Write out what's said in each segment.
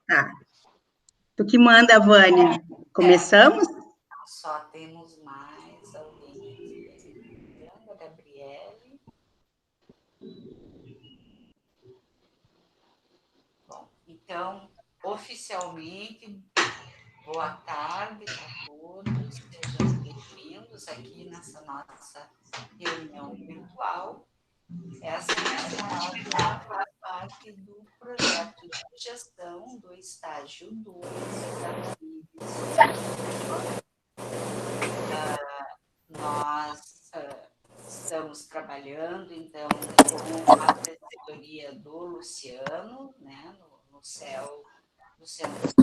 Tá. Tu que manda, Vânia. Começamos? Só temos mais alguém aqui. A Gabriele. Bom, então, oficialmente, boa tarde a todos. Sejam bem-vindos aqui nessa nossa reunião virtual. Essa reunião faz parte do projeto de gestão do estágio 2 da CIVES. Nós estamos trabalhando, então, com a assessoria do Luciano, né, no CEL, no Centro de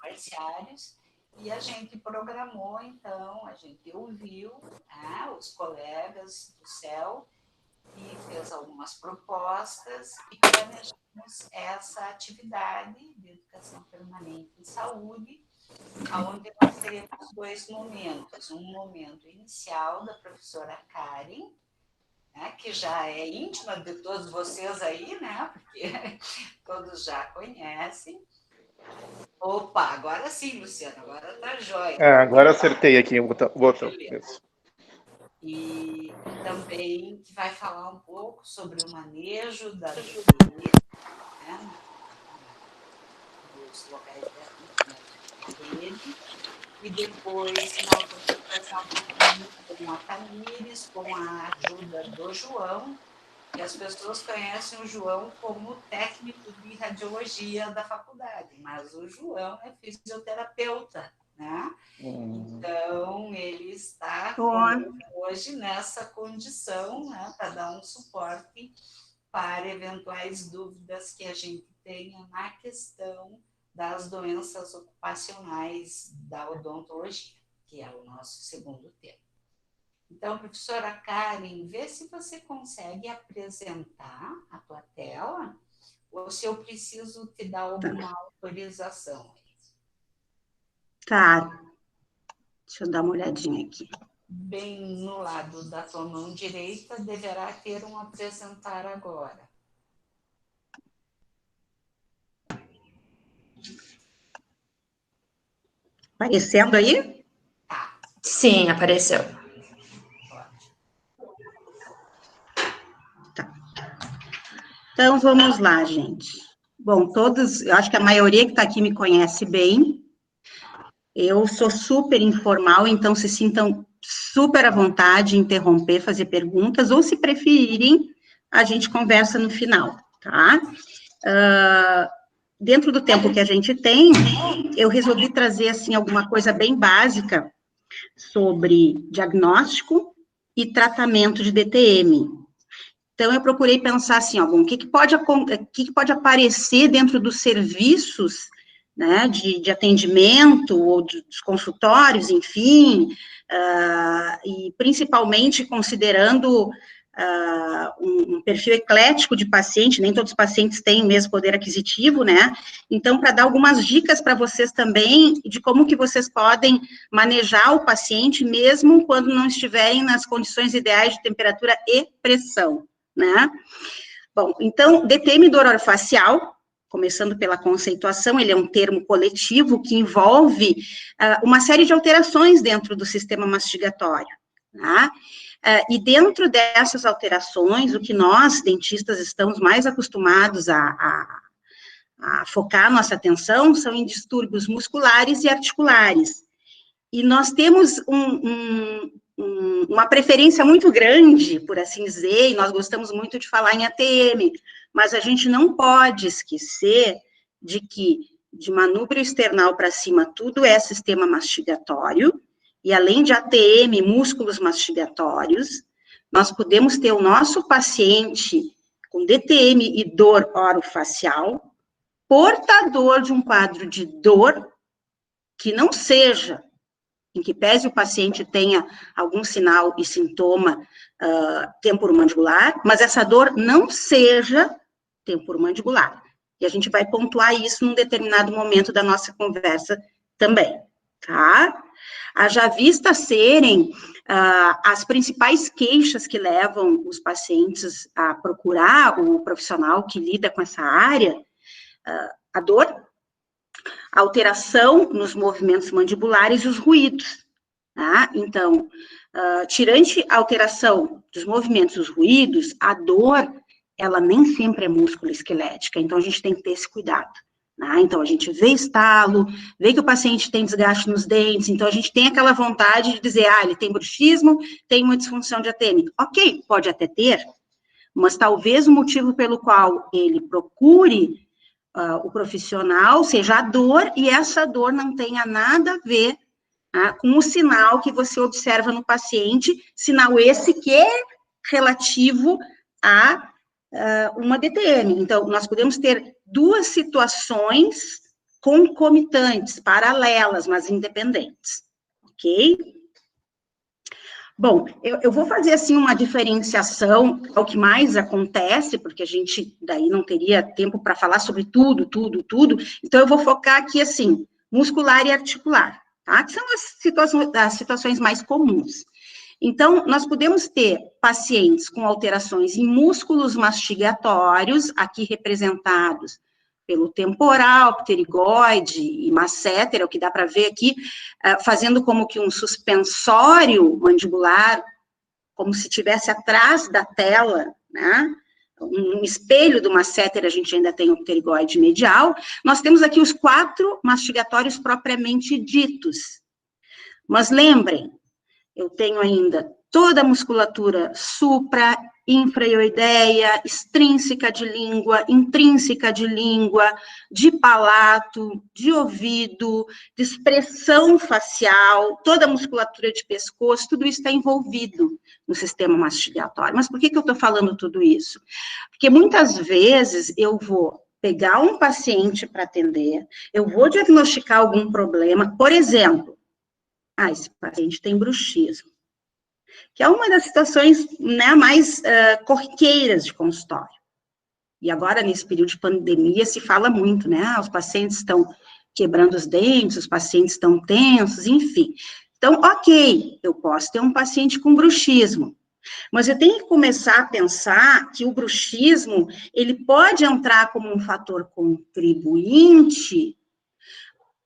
Comerciários, e a gente programou, então, a gente ouviu os colegas do CEL e fez algumas propostas e planejamos essa atividade de educação permanente em saúde, onde nós teremos dois momentos. Um momento inicial da professora Karen, né, que já é íntima de todos vocês aí, né, porque todos já conhecem. Opa, agora sim, Luciano, agora tá jóia. Agora acertei aqui o botão. Isso. E também que vai falar um pouco sobre o manejo da DTE, né, nos locais da rede. E depois nós vamos conversar um pouquinho com a Tamires, com a ajuda do João, que as pessoas conhecem o João como técnico de radiologia da faculdade, mas o João é fisioterapeuta, né? Então, ele está hoje nessa condição, né, para dar um suporte para eventuais dúvidas que a gente tenha na questão das doenças ocupacionais da odontologia, que é o nosso segundo tema. Então, professora Karen, vê se você consegue apresentar a tua tela, ou se eu preciso te dar alguma autorização. Tá. Deixa eu dar uma olhadinha aqui. Bem no lado da tua mão direita, deverá ter um apresentar agora. Aparecendo aí? Tá. Sim, apareceu. Tá. Então, vamos lá, gente. Bom, todos, eu acho que a maioria que está aqui me conhece bem. Eu sou super informal, então se sintam super à vontade de interromper, fazer perguntas, ou se preferirem, a gente conversa no final, tá? Dentro do tempo que a gente tem, eu resolvi trazer, assim, alguma coisa bem básica sobre diagnóstico e tratamento de DTM. Então, eu procurei pensar assim, ó, bom, o que pode aparecer dentro dos serviços, né, de atendimento, ou dos consultórios, enfim, e principalmente considerando um perfil eclético de paciente, nem todos os pacientes têm o mesmo poder aquisitivo, né, então, para dar algumas dicas para vocês também, de como que vocês podem manejar o paciente, mesmo quando não estiverem nas condições ideais de temperatura e pressão, né? Bom, então, DTM do orofacial, começando pela conceituação, ele é um termo coletivo que envolve uma série de alterações dentro do sistema mastigatório, tá? E dentro dessas alterações, o que nós, dentistas, estamos mais acostumados a focar nossa atenção são em distúrbios musculares e articulares. E nós temos uma preferência muito grande, por assim dizer, e nós gostamos muito de falar em ATM, mas a gente não pode esquecer de que, de manúbrio external para cima, tudo é sistema mastigatório, e além de ATM, músculos mastigatórios, nós podemos ter o nosso paciente com DTM e dor orofacial, portador de um quadro de dor que não seja, em que pese o paciente tenha algum sinal e sintoma temporomandibular, mas essa dor não seja temporomandibular. E a gente vai pontuar isso num determinado momento da nossa conversa também, tá? Haja vista serem as principais queixas que levam os pacientes a procurar o profissional que lida com essa área, a dor, a alteração nos movimentos mandibulares e os ruídos, tá? Então, tirando a alteração dos movimentos e os ruídos, a dor, ela nem sempre é músculo-esquelética, então a gente tem que ter esse cuidado. Então, a gente vê estalo, vê que o paciente tem desgaste nos dentes, então a gente tem aquela vontade de dizer, ele tem bruxismo, tem uma disfunção de ATM. Ok, pode até ter, mas talvez o motivo pelo qual ele procure o profissional seja a dor, e essa dor não tenha nada a ver com o sinal que você observa no paciente, sinal esse que é relativo a uma DTM. Então, nós podemos ter duas situações concomitantes, paralelas, mas independentes, ok? Bom, eu vou fazer, assim, uma diferenciação ao que mais acontece, porque a gente, daí, não teria tempo para falar sobre tudo, então eu vou focar aqui, assim, muscular e articular, tá? Que são as situações mais comuns. Então, nós podemos ter pacientes com alterações em músculos mastigatórios, aqui representados pelo temporal, pterigoide e masséter, o que dá para ver aqui, fazendo como que um suspensório mandibular, como se estivesse atrás da tela, né? Um espelho do masséter, a gente ainda tem o pterigoide medial. Nós temos aqui os 4 mastigatórios propriamente ditos. Mas lembrem, eu tenho ainda toda a musculatura supra, infraioideia, extrínseca de língua, intrínseca de língua, de palato, de ouvido, de expressão facial, toda a musculatura de pescoço, tudo isso está envolvido no sistema mastigatório. Mas por que eu estou falando tudo isso? Porque muitas vezes eu vou pegar um paciente para atender, eu vou diagnosticar algum problema, por exemplo, esse paciente tem bruxismo, que é uma das situações, né, mais corriqueiras de consultório. E agora, nesse período de pandemia, se fala muito, né, os pacientes estão quebrando os dentes, os pacientes estão tensos, enfim. Então, ok, eu posso ter um paciente com bruxismo, mas eu tenho que começar a pensar que o bruxismo, ele pode entrar como um fator contribuinte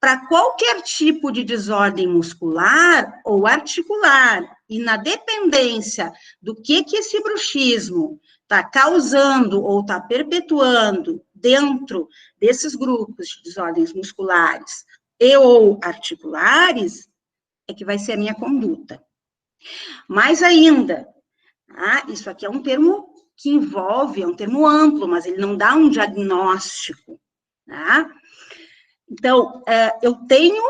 para qualquer tipo de desordem muscular ou articular, e na dependência do que esse bruxismo está causando ou está perpetuando dentro desses grupos de desordens musculares e ou articulares, é que vai ser a minha conduta. Mais ainda, isso aqui é um termo que envolve, é um termo amplo, mas ele não dá um diagnóstico, tá? Então, eu tenho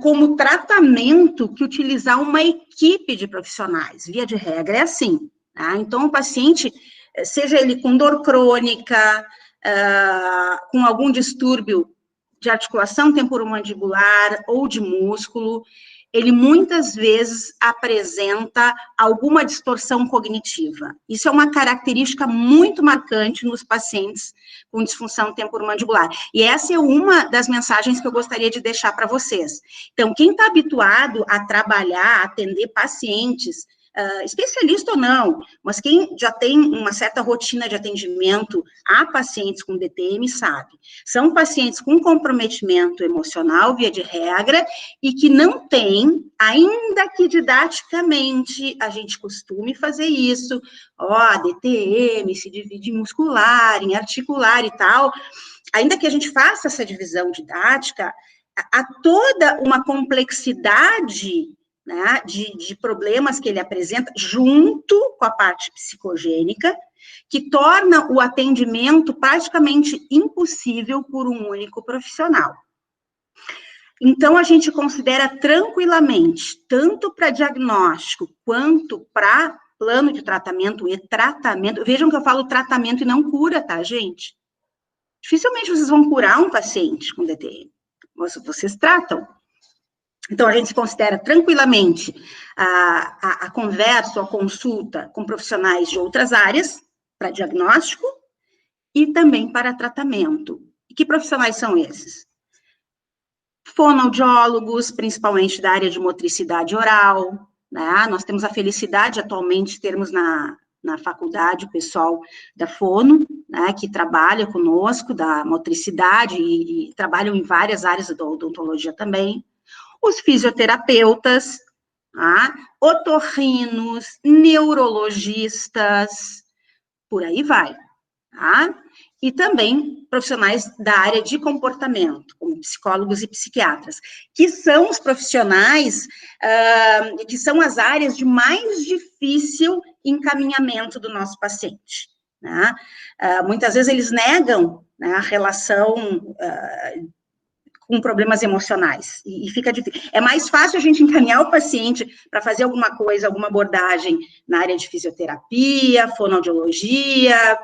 como tratamento que utilizar uma equipe de profissionais, via de regra é assim, tá? Então, o paciente, seja ele com dor crônica, com algum distúrbio de articulação temporomandibular ou de músculo, ele muitas vezes apresenta alguma distorção cognitiva. Isso é uma característica muito marcante nos pacientes com disfunção temporomandibular. E essa é uma das mensagens que eu gostaria de deixar para vocês. Então, quem está habituado a trabalhar, a atender pacientes, especialista ou não, mas quem já tem uma certa rotina de atendimento a pacientes com DTM sabe, são pacientes com comprometimento emocional, via de regra, e que não tem, ainda que didaticamente a gente costume fazer isso, DTM se divide em muscular, em articular e tal, ainda que a gente faça essa divisão didática, há toda uma complexidade, né, de problemas que ele apresenta, junto com a parte psicogênica, que torna o atendimento praticamente impossível por um único profissional. Então, a gente considera tranquilamente, tanto para diagnóstico, quanto para plano de tratamento e tratamento, vejam que eu falo tratamento e não cura, tá, gente? Dificilmente vocês vão curar um paciente com DTM, vocês tratam. Então, a gente se considera tranquilamente a conversa ou a consulta com profissionais de outras áreas, para diagnóstico e também para tratamento. E que profissionais são esses? Fonoaudiólogos, principalmente da área de motricidade oral, né? Nós temos a felicidade atualmente de termos na faculdade, o pessoal da fono, né, que trabalha conosco, da motricidade, e trabalham em várias áreas da odontologia também, os fisioterapeutas, tá, otorrinos, neurologistas, por aí vai, tá? E também profissionais da área de comportamento, como psicólogos e psiquiatras, que são os profissionais, que são as áreas de mais difícil encaminhamento do nosso paciente, né? Muitas vezes eles negam, né, a relação com problemas emocionais, e fica difícil. É mais fácil a gente encaminhar o paciente para fazer alguma coisa, alguma abordagem na área de fisioterapia, fonoaudiologia,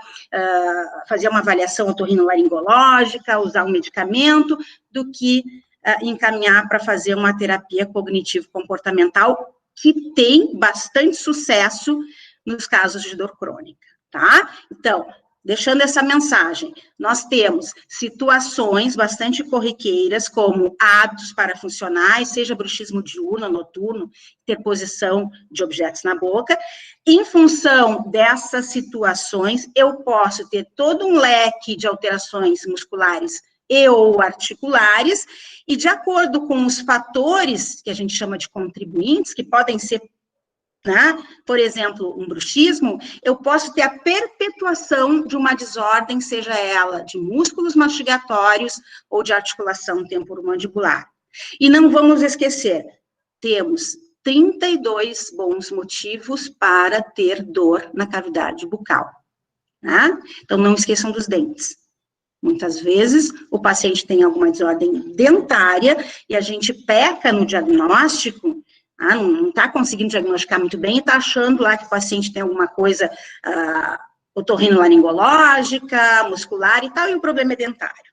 fazer uma avaliação otorrinolaringológica, usar um medicamento, do que encaminhar para fazer uma terapia cognitivo-comportamental, que tem bastante sucesso nos casos de dor crônica, tá? Então, deixando essa mensagem, nós temos situações bastante corriqueiras, como hábitos parafuncionais, seja bruxismo diurno, noturno, interposição de objetos na boca. Em função dessas situações, eu posso ter todo um leque de alterações musculares e ou articulares, e de acordo com os fatores que a gente chama de contribuintes, que podem ser, né, por exemplo, um bruxismo, eu posso ter a perpetuação de uma desordem, seja ela de músculos mastigatórios ou de articulação temporomandibular. E não vamos esquecer, temos 32 bons motivos para ter dor na cavidade bucal, né? Então, não esqueçam dos dentes. Muitas vezes, o paciente tem alguma desordem dentária e a gente peca no diagnóstico, não está conseguindo diagnosticar muito bem e está achando lá que o paciente tem alguma coisa otorrinolaringológica, muscular e tal, e o problema é dentário.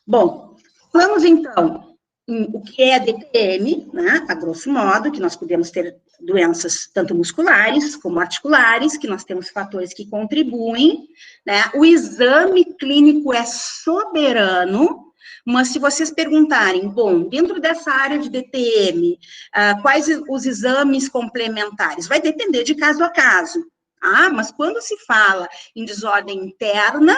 Bom, vamos então o que é a DTM, né, a grosso modo, que nós podemos ter doenças tanto musculares como articulares, que nós temos fatores que contribuem, né, o exame clínico é soberano, mas se vocês perguntarem, bom, dentro dessa área de DTM, quais os exames complementares? Vai depender de caso a caso, mas quando se fala em desordem interna,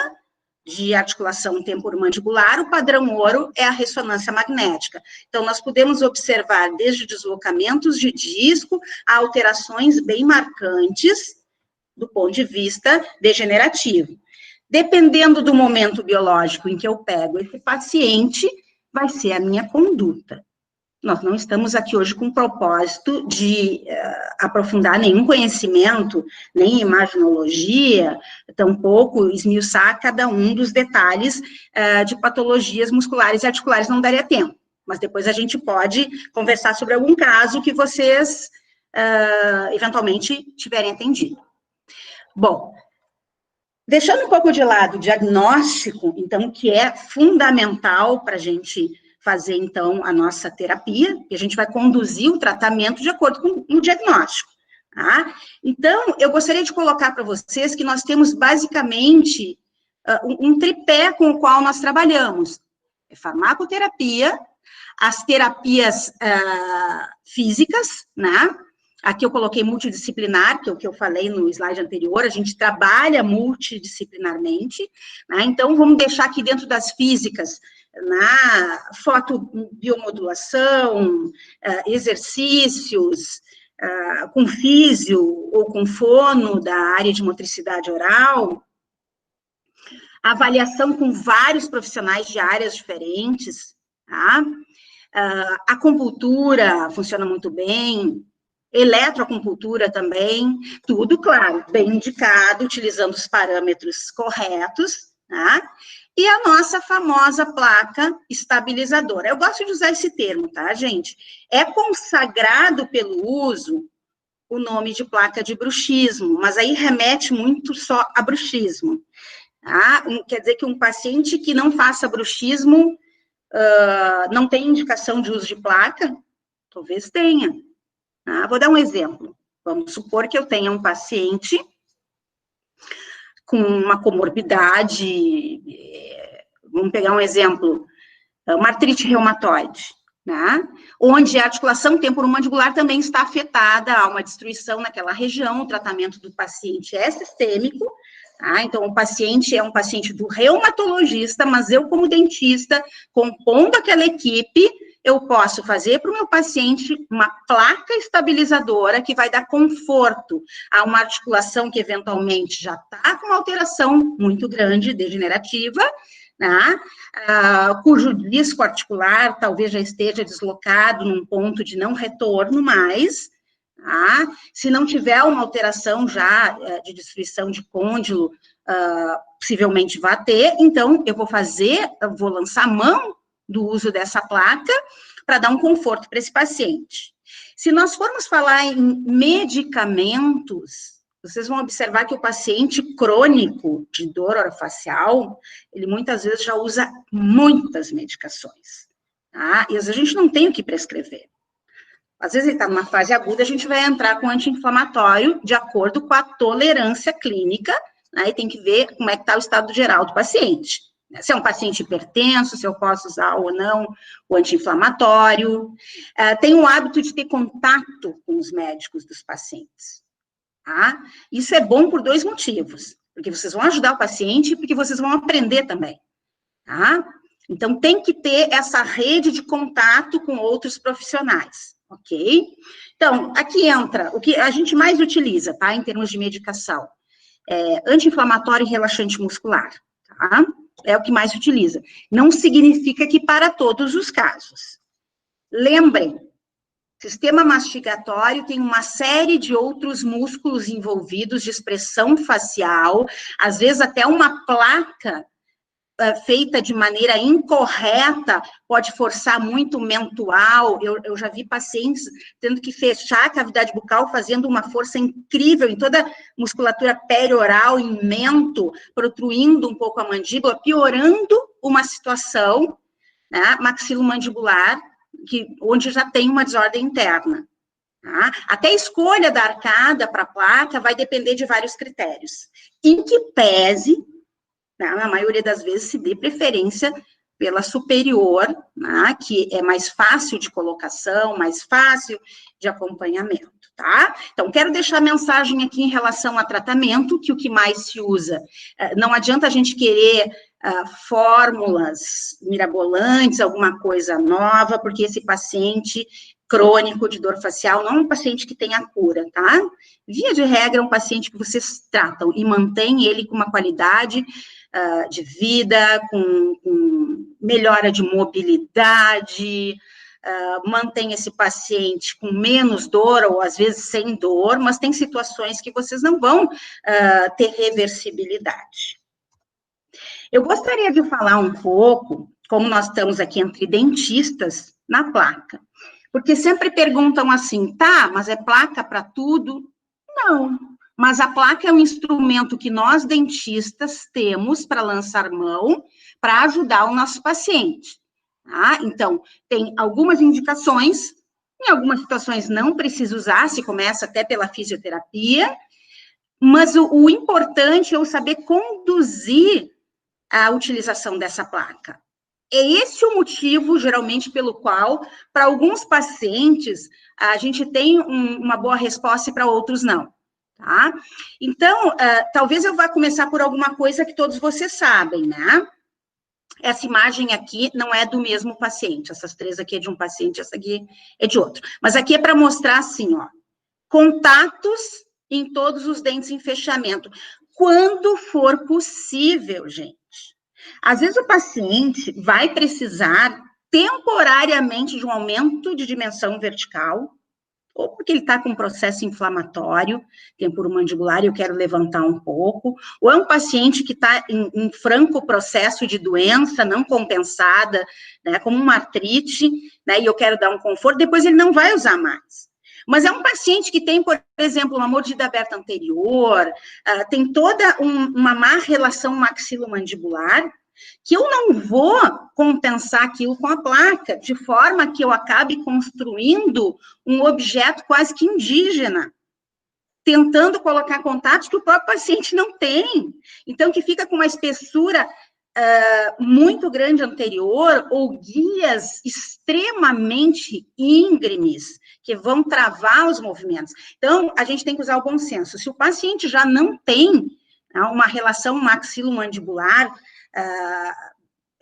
de articulação temporomandibular, o padrão ouro é a ressonância magnética. Então, nós podemos observar desde deslocamentos de disco a alterações bem marcantes do ponto de vista degenerativo. Dependendo do momento biológico em que eu pego esse paciente, vai ser a minha conduta. Nós não estamos aqui hoje com o propósito de aprofundar nenhum conhecimento, nem imaginologia, tampouco esmiuçar cada um dos detalhes de patologias musculares e articulares, não daria tempo. Mas depois a gente pode conversar sobre algum caso que vocês, eventualmente, tiverem atendido. Bom, deixando um pouco de lado o diagnóstico, então, que é fundamental para a gente fazer, então, a nossa terapia, e a gente vai conduzir o tratamento de acordo com o diagnóstico, tá? Então, eu gostaria de colocar para vocês que nós temos, basicamente, um tripé com o qual nós trabalhamos. É farmacoterapia, as terapias físicas, né? Aqui eu coloquei multidisciplinar, que é o que eu falei no slide anterior, a gente trabalha multidisciplinarmente, né? Então, vamos deixar aqui dentro das físicas, na fotobiomodulação, exercícios, com físio ou com fono da área de motricidade oral, avaliação com vários profissionais de áreas diferentes, tá? A acupuntura funciona muito bem, eletroacupuntura também, tudo, claro, bem indicado, utilizando os parâmetros corretos, tá? E a nossa famosa placa estabilizadora. Eu gosto de usar esse termo, tá, gente? É consagrado pelo uso o nome de placa de bruxismo, mas aí remete muito só a bruxismo, tá? Quer dizer que um paciente que não faça bruxismo não tem indicação de uso de placa? Talvez tenha. Tá? Vou dar um exemplo. Vamos supor que eu tenha um paciente com uma comorbidade, vamos pegar um exemplo, uma artrite reumatoide, né? Onde a articulação temporomandibular também está afetada, há uma destruição naquela região, o tratamento do paciente é sistêmico, tá? Então, o paciente é um paciente do reumatologista, mas eu, como dentista, compondo aquela equipe, eu posso fazer para o meu paciente uma placa estabilizadora que vai dar conforto a uma articulação que eventualmente já está com uma alteração muito grande, degenerativa, né? Cujo disco articular talvez já esteja deslocado num ponto de não retorno mais, tá? Se não tiver uma alteração já de destruição de côndilo, possivelmente vai ter, então eu vou lançar mão do uso dessa placa para dar um conforto para esse paciente. Se nós formos falar em medicamentos, vocês vão observar que o paciente crônico de dor orofacial, ele muitas vezes já usa muitas medicações, tá? E às vezes a gente não tem o que prescrever. Às vezes ele está numa fase aguda, a gente vai entrar com anti-inflamatório de acordo com a tolerância clínica, né? E tem que ver como é que está o estado geral do paciente. Se é um paciente hipertenso, se eu posso usar ou não o anti-inflamatório. Tem o hábito de ter contato com os médicos dos pacientes. Tá? Isso é bom por 2 motivos, porque vocês vão ajudar o paciente e porque vocês vão aprender também, tá? Então, tem que ter essa rede de contato com outros profissionais, ok? Então, aqui entra o que a gente mais utiliza, tá, em termos de medicação, anti-inflamatório e relaxante muscular, tá? É o que mais utiliza. Não significa que para todos os casos. Lembrem, sistema mastigatório tem uma série de outros músculos envolvidos de expressão facial, às vezes até uma placa feita de maneira incorreta pode forçar muito o mentual. Eu já vi pacientes tendo que fechar a cavidade bucal, fazendo uma força incrível em toda a musculatura perioral, em mento, protruindo um pouco a mandíbula, piorando uma situação, né, maxilomandibular, onde já tem uma desordem interna. Tá? Até a escolha da arcada para a placa vai depender de vários critérios. Em que pese, né, na maioria das vezes, se dê preferência pela superior, né, que é mais fácil de colocação, mais fácil de acompanhamento, tá? Então, quero deixar a mensagem aqui em relação a tratamento, que o que mais se usa. Não adianta a gente querer fórmulas mirabolantes, alguma coisa nova, porque esse paciente crônico de dor facial não é um paciente que tem a cura, tá? Via de regra, é um paciente que vocês tratam e mantém ele com uma qualidade de vida, com melhora de mobilidade, mantém esse paciente com menos dor, ou às vezes sem dor, mas tem situações que vocês não vão ter reversibilidade. Eu gostaria de falar um pouco, como nós estamos aqui entre dentistas, na placa. Porque sempre perguntam assim, tá, mas é placa para tudo? Não, mas a placa é um instrumento que nós, dentistas, temos para lançar mão, para ajudar o nosso paciente. Tá? Então, tem algumas indicações, em algumas situações não precisa usar, se começa até pela fisioterapia, mas o importante é eu saber conduzir a utilização dessa placa. É esse o motivo, geralmente, pelo qual, para alguns pacientes, a gente tem uma boa resposta e para outros não, tá? Então, talvez eu vá começar por alguma coisa que todos vocês sabem, né? Essa imagem aqui não é do mesmo paciente, essas 3 aqui é de um paciente, essa aqui é de outro. Mas aqui é para mostrar, assim, ó, contatos em todos os dentes em fechamento, quando for possível, gente. Às vezes o paciente vai precisar temporariamente de um aumento de dimensão vertical, ou porque ele está com um processo inflamatório, temporomandibular, e eu quero levantar um pouco, ou é um paciente que está em franco processo de doença não compensada, né, como uma artrite, né, e eu quero dar um conforto, depois ele não vai usar mais. Mas é um paciente que tem, por exemplo, uma mordida aberta anterior, tem toda uma má relação maxilomandibular, que eu não vou compensar aquilo com a placa, de forma que eu acabe construindo um objeto quase que indígena, tentando colocar contatos que o próprio paciente não tem. Então, que fica com uma espessura muito grande anterior, ou guias extremamente íngremes, que vão travar os movimentos. Então, a gente tem que usar o bom senso. Se o paciente já não tem uma relação maxilomandibular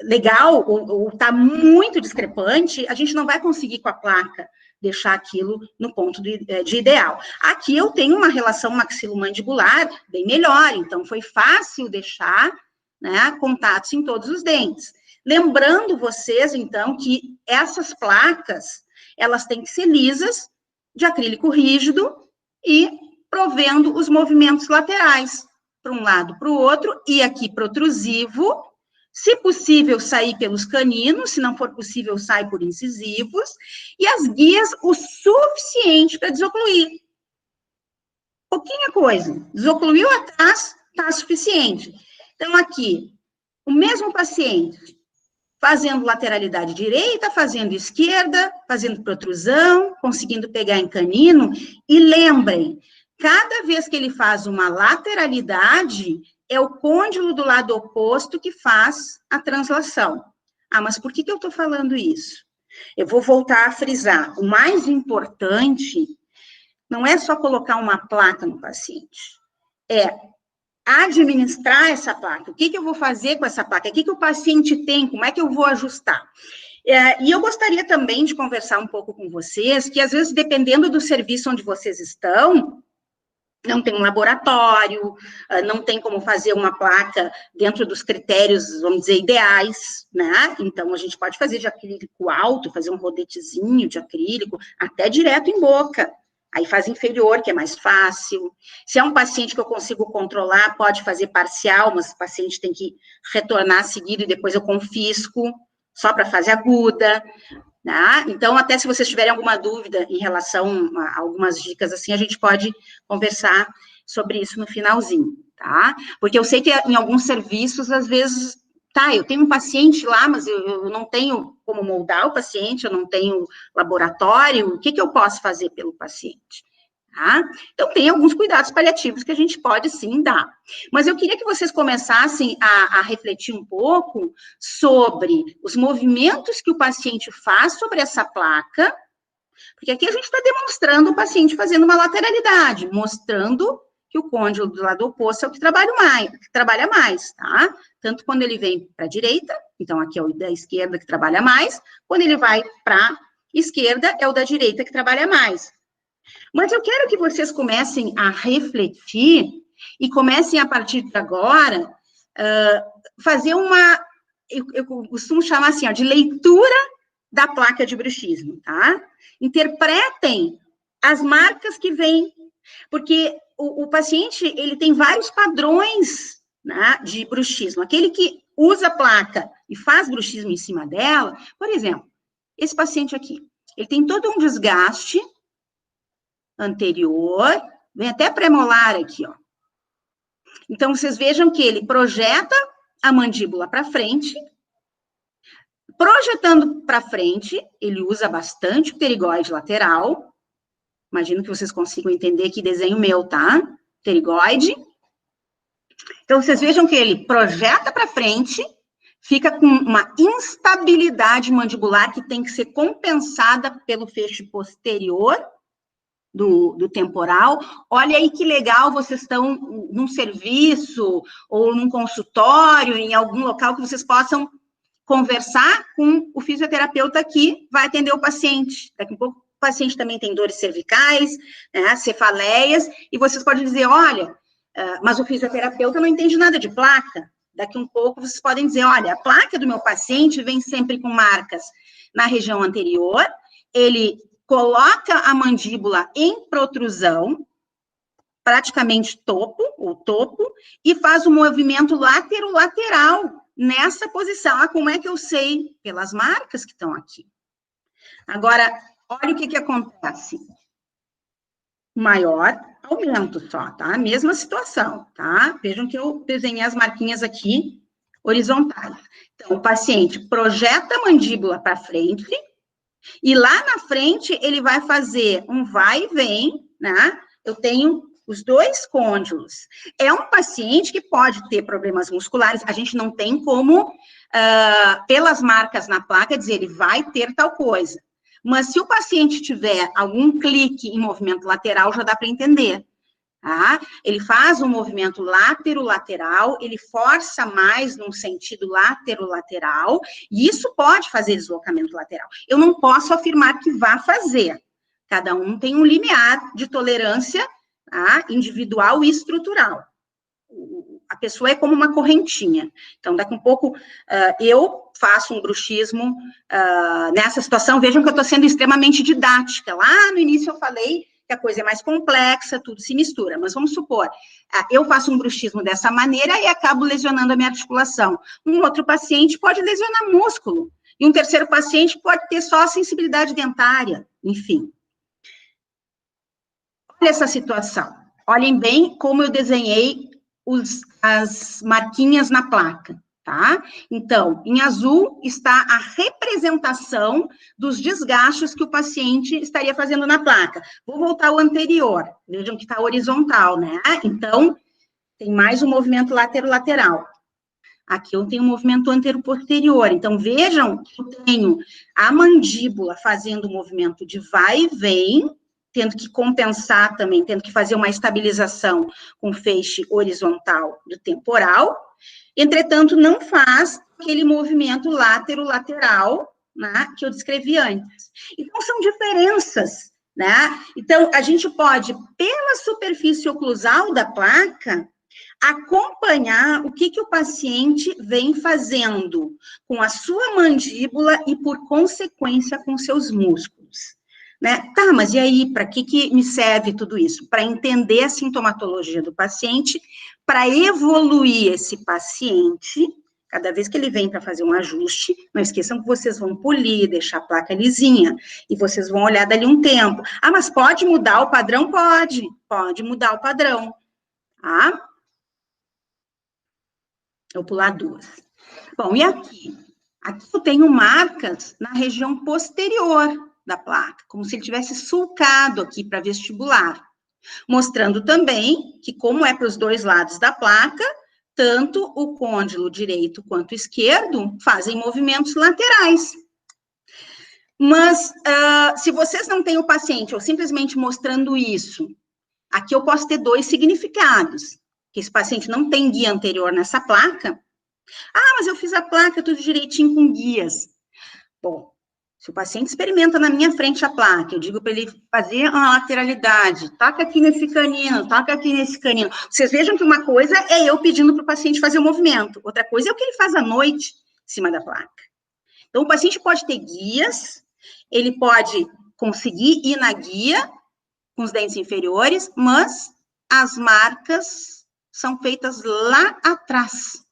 legal, ou está muito discrepante, a gente não vai conseguir com a placa deixar aquilo no ponto de ideal. Aqui eu tenho uma relação maxilomandibular bem melhor, então foi fácil deixar, né, contatos em todos os dentes. Lembrando vocês, então, que essas placas, elas têm que ser lisas, de acrílico rígido, e provendo os movimentos laterais, para um lado, para o outro, e aqui protrusivo, se possível, sair pelos caninos, se não for possível, sai por incisivos, e as guias o suficiente para desocluir. Pouquinha coisa, desocluiu atrás, está suficiente. Então, aqui, o mesmo paciente, fazendo lateralidade direita, fazendo esquerda, fazendo protrusão, conseguindo pegar em canino, e lembrem, cada vez que ele faz uma lateralidade, é o côndilo do lado oposto que faz a translação. Ah, mas por que eu estou falando isso? Eu vou voltar a frisar. O mais importante não é só colocar uma placa no paciente, é administrar essa placa. O que eu vou fazer com essa placa? O que o paciente tem? Como é que eu vou ajustar? E eu gostaria também de conversar um pouco com vocês, que às vezes, dependendo do serviço onde vocês estão, não tem um laboratório, não tem como fazer uma placa dentro dos critérios, vamos dizer, ideais, né? Então, a gente pode fazer de acrílico alto, fazer um rodetezinho de acrílico, até direto em boca. Aí faz inferior, que é mais fácil. Se é um paciente que eu consigo controlar, pode fazer parcial, mas o paciente tem que retornar seguido e depois eu confisco, só para fase aguda. Tá? Então, até se vocês tiverem alguma dúvida em relação a algumas dicas assim, a gente pode conversar sobre isso no finalzinho, tá? Porque eu sei que em alguns serviços, às vezes, tá, eu tenho um paciente lá, mas eu não tenho como moldar o paciente, eu não tenho laboratório, o que eu posso fazer pelo paciente? Tá? Então, tem alguns cuidados paliativos que a gente pode, sim, dar. Mas eu queria que vocês começassem a refletir um pouco sobre os movimentos que o paciente faz sobre essa placa, porque aqui a gente está demonstrando o paciente fazendo uma lateralidade, mostrando que o côndilo do lado oposto é o que trabalha mais, tá? Tanto quando ele vem para a direita, então aqui é o da esquerda que trabalha mais, quando ele vai para a esquerda, é o da direita que trabalha mais. Mas eu quero que vocês comecem a refletir e comecem, a partir de agora, fazer uma, eu costumo chamar assim, ó, de leitura da placa de bruxismo, tá? Interpretem as marcas que vêm, porque o paciente, ele tem vários padrões, né, de bruxismo. Aquele que usa a placa e faz bruxismo em cima dela, por exemplo, esse paciente aqui, ele tem todo um desgaste anterior, vem até premolar aqui, ó. Então, vocês vejam que ele projeta a mandíbula para frente, projetando para frente, ele usa bastante o pterigoide lateral, imagino que vocês consigam entender que desenho meu, tá? Pterigoide. Então, vocês vejam que ele projeta para frente, fica com uma instabilidade mandibular que tem que ser compensada pelo feixe posterior, do temporal. Olha aí que legal, vocês estão num serviço ou num consultório, em algum local que vocês possam conversar com o fisioterapeuta que vai atender o paciente. Daqui a pouco o paciente também tem dores cervicais, né, cefaleias, e vocês podem dizer, olha, mas o fisioterapeuta não entende nada de placa. Daqui a pouco vocês podem dizer, olha, a placa do meu paciente vem sempre com marcas na região anterior, ele coloca a mandíbula em protrusão, praticamente topo, e faz o movimento lateral nessa posição. Ah, como é que eu sei? Pelas marcas que estão aqui. Agora, olha o que acontece. Maior aumento só, tá? Mesma situação, tá? Vejam que eu desenhei as marquinhas aqui horizontais. Então, o paciente projeta a mandíbula para frente, e lá na frente, ele vai fazer um vai e vem, né? Eu tenho os dois côndilos. É um paciente que pode ter problemas musculares, a gente não tem como, pelas marcas na placa, dizer ele vai ter tal coisa. Mas se o paciente tiver algum clique em movimento lateral, já dá para entender. Tá? Ele faz um movimento látero-lateral, ele força mais num sentido látero-lateral, e isso pode fazer deslocamento lateral. Eu não posso afirmar que vá fazer. Cada um tem um limiar de tolerância, tá? Individual e estrutural. A pessoa é como uma correntinha. Então, daqui a um pouco, eu faço um bruxismo nessa situação. Vejam que eu estou sendo extremamente didática. Lá no início eu falei que a coisa é mais complexa, tudo se mistura. Mas vamos supor, eu faço um bruxismo dessa maneira e acabo lesionando a minha articulação. Um outro paciente pode lesionar músculo. E um terceiro paciente pode ter só a sensibilidade dentária. Enfim. Olha essa situação. Olhem bem como eu desenhei as marquinhas na placa, tá? Então, em azul está a representação dos desgastes que o paciente estaria fazendo na placa. Vou voltar ao anterior. Vejam que está horizontal, né? Então, tem mais um movimento lateral. Aqui eu tenho um movimento antero-posterior. Então, vejam que eu tenho a mandíbula fazendo um movimento de vai e vem, tendo que compensar também, tendo que fazer uma estabilização com feixe horizontal do temporal, entretanto, não faz aquele movimento látero-lateral, né, que eu descrevi antes. Então, são diferenças, né? Então, a gente pode, pela superfície oclusal da placa, acompanhar o que o paciente vem fazendo com a sua mandíbula e, por consequência, com seus músculos. Né? Tá, mas e aí, para que me serve tudo isso? Para entender a sintomatologia do paciente, para evoluir esse paciente, cada vez que ele vem para fazer um ajuste, não esqueçam que vocês vão polir, deixar a placa lisinha, e vocês vão olhar dali um tempo. Ah, mas pode mudar o padrão? Pode mudar o padrão, tá? Vou pular duas. Bom, e aqui? Aqui eu tenho marcas na região posterior da placa, como se ele tivesse sulcado aqui para vestibular, mostrando também que, como é para os dois lados da placa, tanto o côndilo direito quanto o esquerdo fazem movimentos laterais. Mas, se vocês não têm o paciente, ou simplesmente mostrando isso, aqui eu posso ter dois significados, que esse paciente não tem guia anterior nessa placa. Ah, mas eu fiz a placa tudo direitinho com guias. Bom, se o paciente experimenta na minha frente a placa, eu digo para ele fazer uma lateralidade, toca aqui nesse canino, toca aqui nesse canino. Vocês vejam que uma coisa é eu pedindo para o paciente fazer o movimento, outra coisa é o que ele faz à noite em cima da placa. Então, o paciente pode ter guias, ele pode conseguir ir na guia com os dentes inferiores, mas as marcas são feitas lá atrás.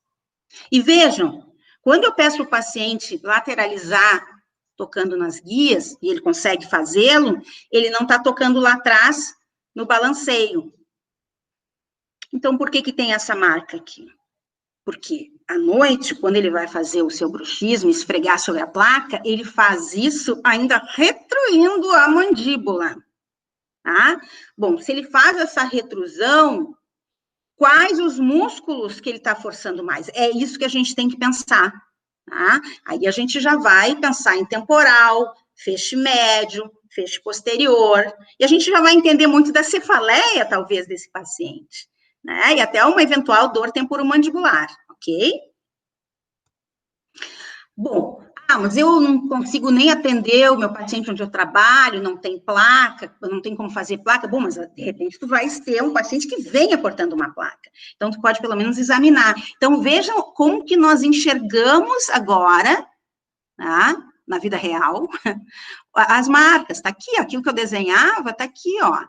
E vejam, quando eu peço para o paciente lateralizar tocando nas guias, e ele consegue fazê-lo, ele não está tocando lá atrás no balanceio. Então, por que tem essa marca aqui? Porque à noite, quando ele vai fazer o seu bruxismo, esfregar sobre a placa, ele faz isso ainda retruindo a mandíbula, tá? Bom, se ele faz essa retrusão, quais os músculos que ele está forçando mais? É isso que a gente tem que pensar. Tá? Aí a gente já vai pensar em temporal, feixe médio, feixe posterior, e a gente já vai entender muito da cefaleia, talvez, desse paciente, né? E até uma eventual dor temporomandibular, ok? Bom, mas eu não consigo nem atender o meu paciente onde eu trabalho, não tem placa, não tem como fazer placa. Bom, mas de repente tu vais ter um paciente que venha portando uma placa. Então, tu pode pelo menos examinar. Então, vejam como que nós enxergamos agora, tá? Na vida real, as marcas. Tá aqui, ó, aquilo que eu desenhava, tá aqui, ó.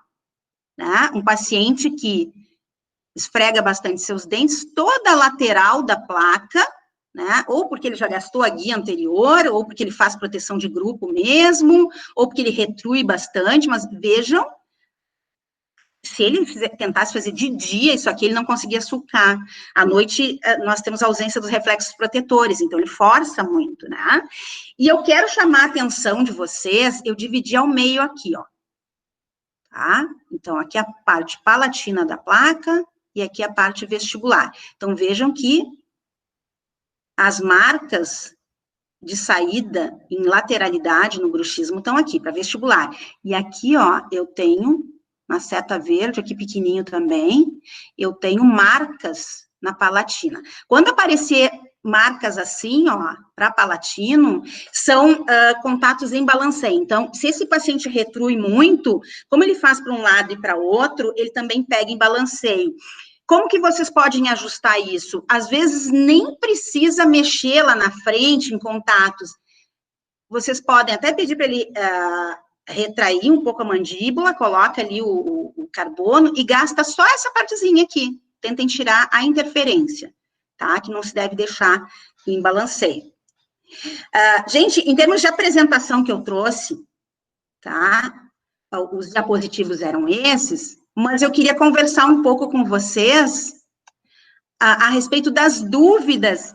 Tá? Um paciente que esfrega bastante seus dentes, toda a lateral da placa, né? Ou porque ele já gastou a guia anterior, ou porque ele faz proteção de grupo mesmo, ou porque ele retrui bastante, mas vejam, se ele tentasse fazer de dia isso aqui, ele não conseguia sulcar. À noite, nós temos a ausência dos reflexos protetores, então ele força muito, né? E eu quero chamar a atenção de vocês, eu dividi ao meio aqui, ó. tá? Então, aqui a parte palatina da placa e aqui a parte vestibular. Então, vejam que as marcas de saída em lateralidade no bruxismo estão aqui, para vestibular. E aqui, ó, eu tenho na seta verde, aqui pequenininho também, eu tenho marcas na palatina. Quando aparecer marcas assim, ó, para palatino, são contatos em balanceio. Então, se esse paciente retrui muito, como ele faz para um lado e para outro, ele também pega em balanceio. Como que vocês podem ajustar isso? Às vezes, nem precisa mexer lá na frente, em contatos. Vocês podem até pedir para ele retrair um pouco a mandíbula, coloca ali o carbono e gasta só essa partezinha aqui. Tentem tirar a interferência, tá? Que não se deve deixar em balanceio. Gente, em termos de apresentação que eu trouxe, tá? Os diapositivos eram esses, mas eu queria conversar um pouco com vocês a respeito das dúvidas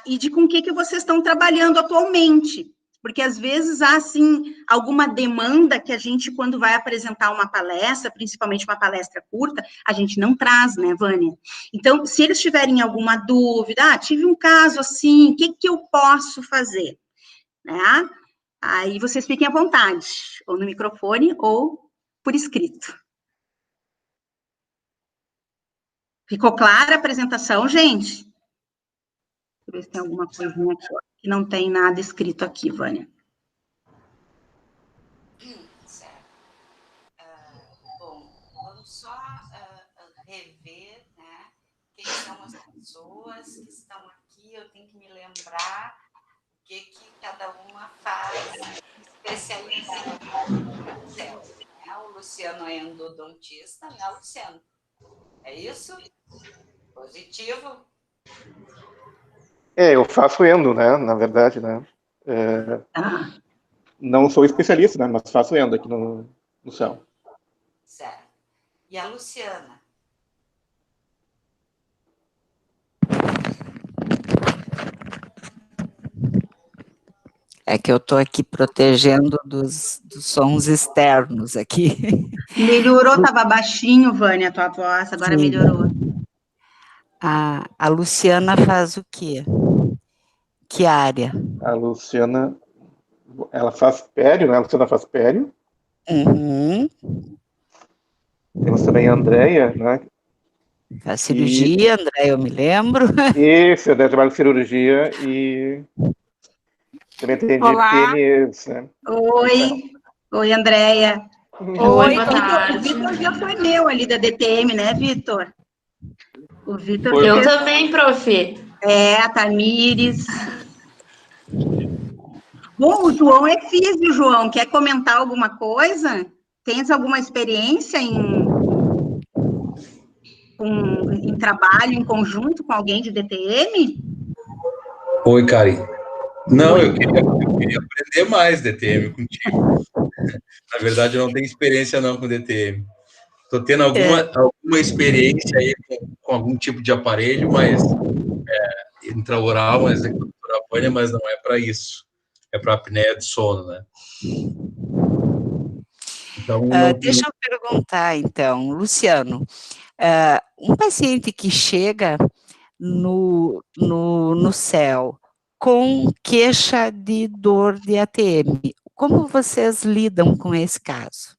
e de com o que vocês estão trabalhando atualmente. Porque, às vezes, há, assim, alguma demanda que a gente, quando vai apresentar uma palestra, principalmente uma palestra curta, a gente não traz, né, Vânia? Então, se eles tiverem alguma dúvida, tive um caso assim, o que eu posso fazer? Né? Aí vocês fiquem à vontade, ou no microfone, ou por escrito. Ficou clara a apresentação, gente? Deixa eu ver se tem alguma coisinha aqui, ó, que não tem nada escrito aqui, Vânia. Certo. Bom, vamos só rever, né, quem são as pessoas que estão aqui. Eu tenho que me lembrar o que cada uma faz especializado. O Luciano é endodontista, né, Luciano? É isso? Positivo? Eu faço endo, né? Na verdade, né? Não sou especialista, né? Mas faço endo aqui no céu. Certo. E a Luciana? É que eu estou aqui protegendo dos sons externos aqui. Melhorou, estava baixinho, Vânia, a tua voz, agora sim, melhorou. A Luciana faz o quê? Que área? A Luciana, ela faz pério, né? A Luciana faz pério. Uhum. Temos também a Andréia, né? Faz cirurgia, Andréia, eu me lembro. Isso, a Andréia trabalha com cirurgia e também tem de PNs, né? Oi, Andréia. Oi, boa tarde. O Vitor já foi meu ali da DTM, né, Vitor? O Vitor. Eu também, prof. A Tamires. Bom, o João é físico, João. Quer comentar alguma coisa? Tens alguma experiência em trabalho em conjunto com alguém de DTM? Oi, Kari. Não, eu queria aprender mais DTM contigo. Na verdade, eu não tenho experiência não com DTM. Estou tendo alguma experiência aí com algum tipo de aparelho, mas intraoral, mas é Vânia, mas não é para isso. É para apneia de sono, né? Então, deixa eu perguntar, então, Luciano, um paciente que chega no céu com queixa de dor de ATM, como vocês lidam com esse caso?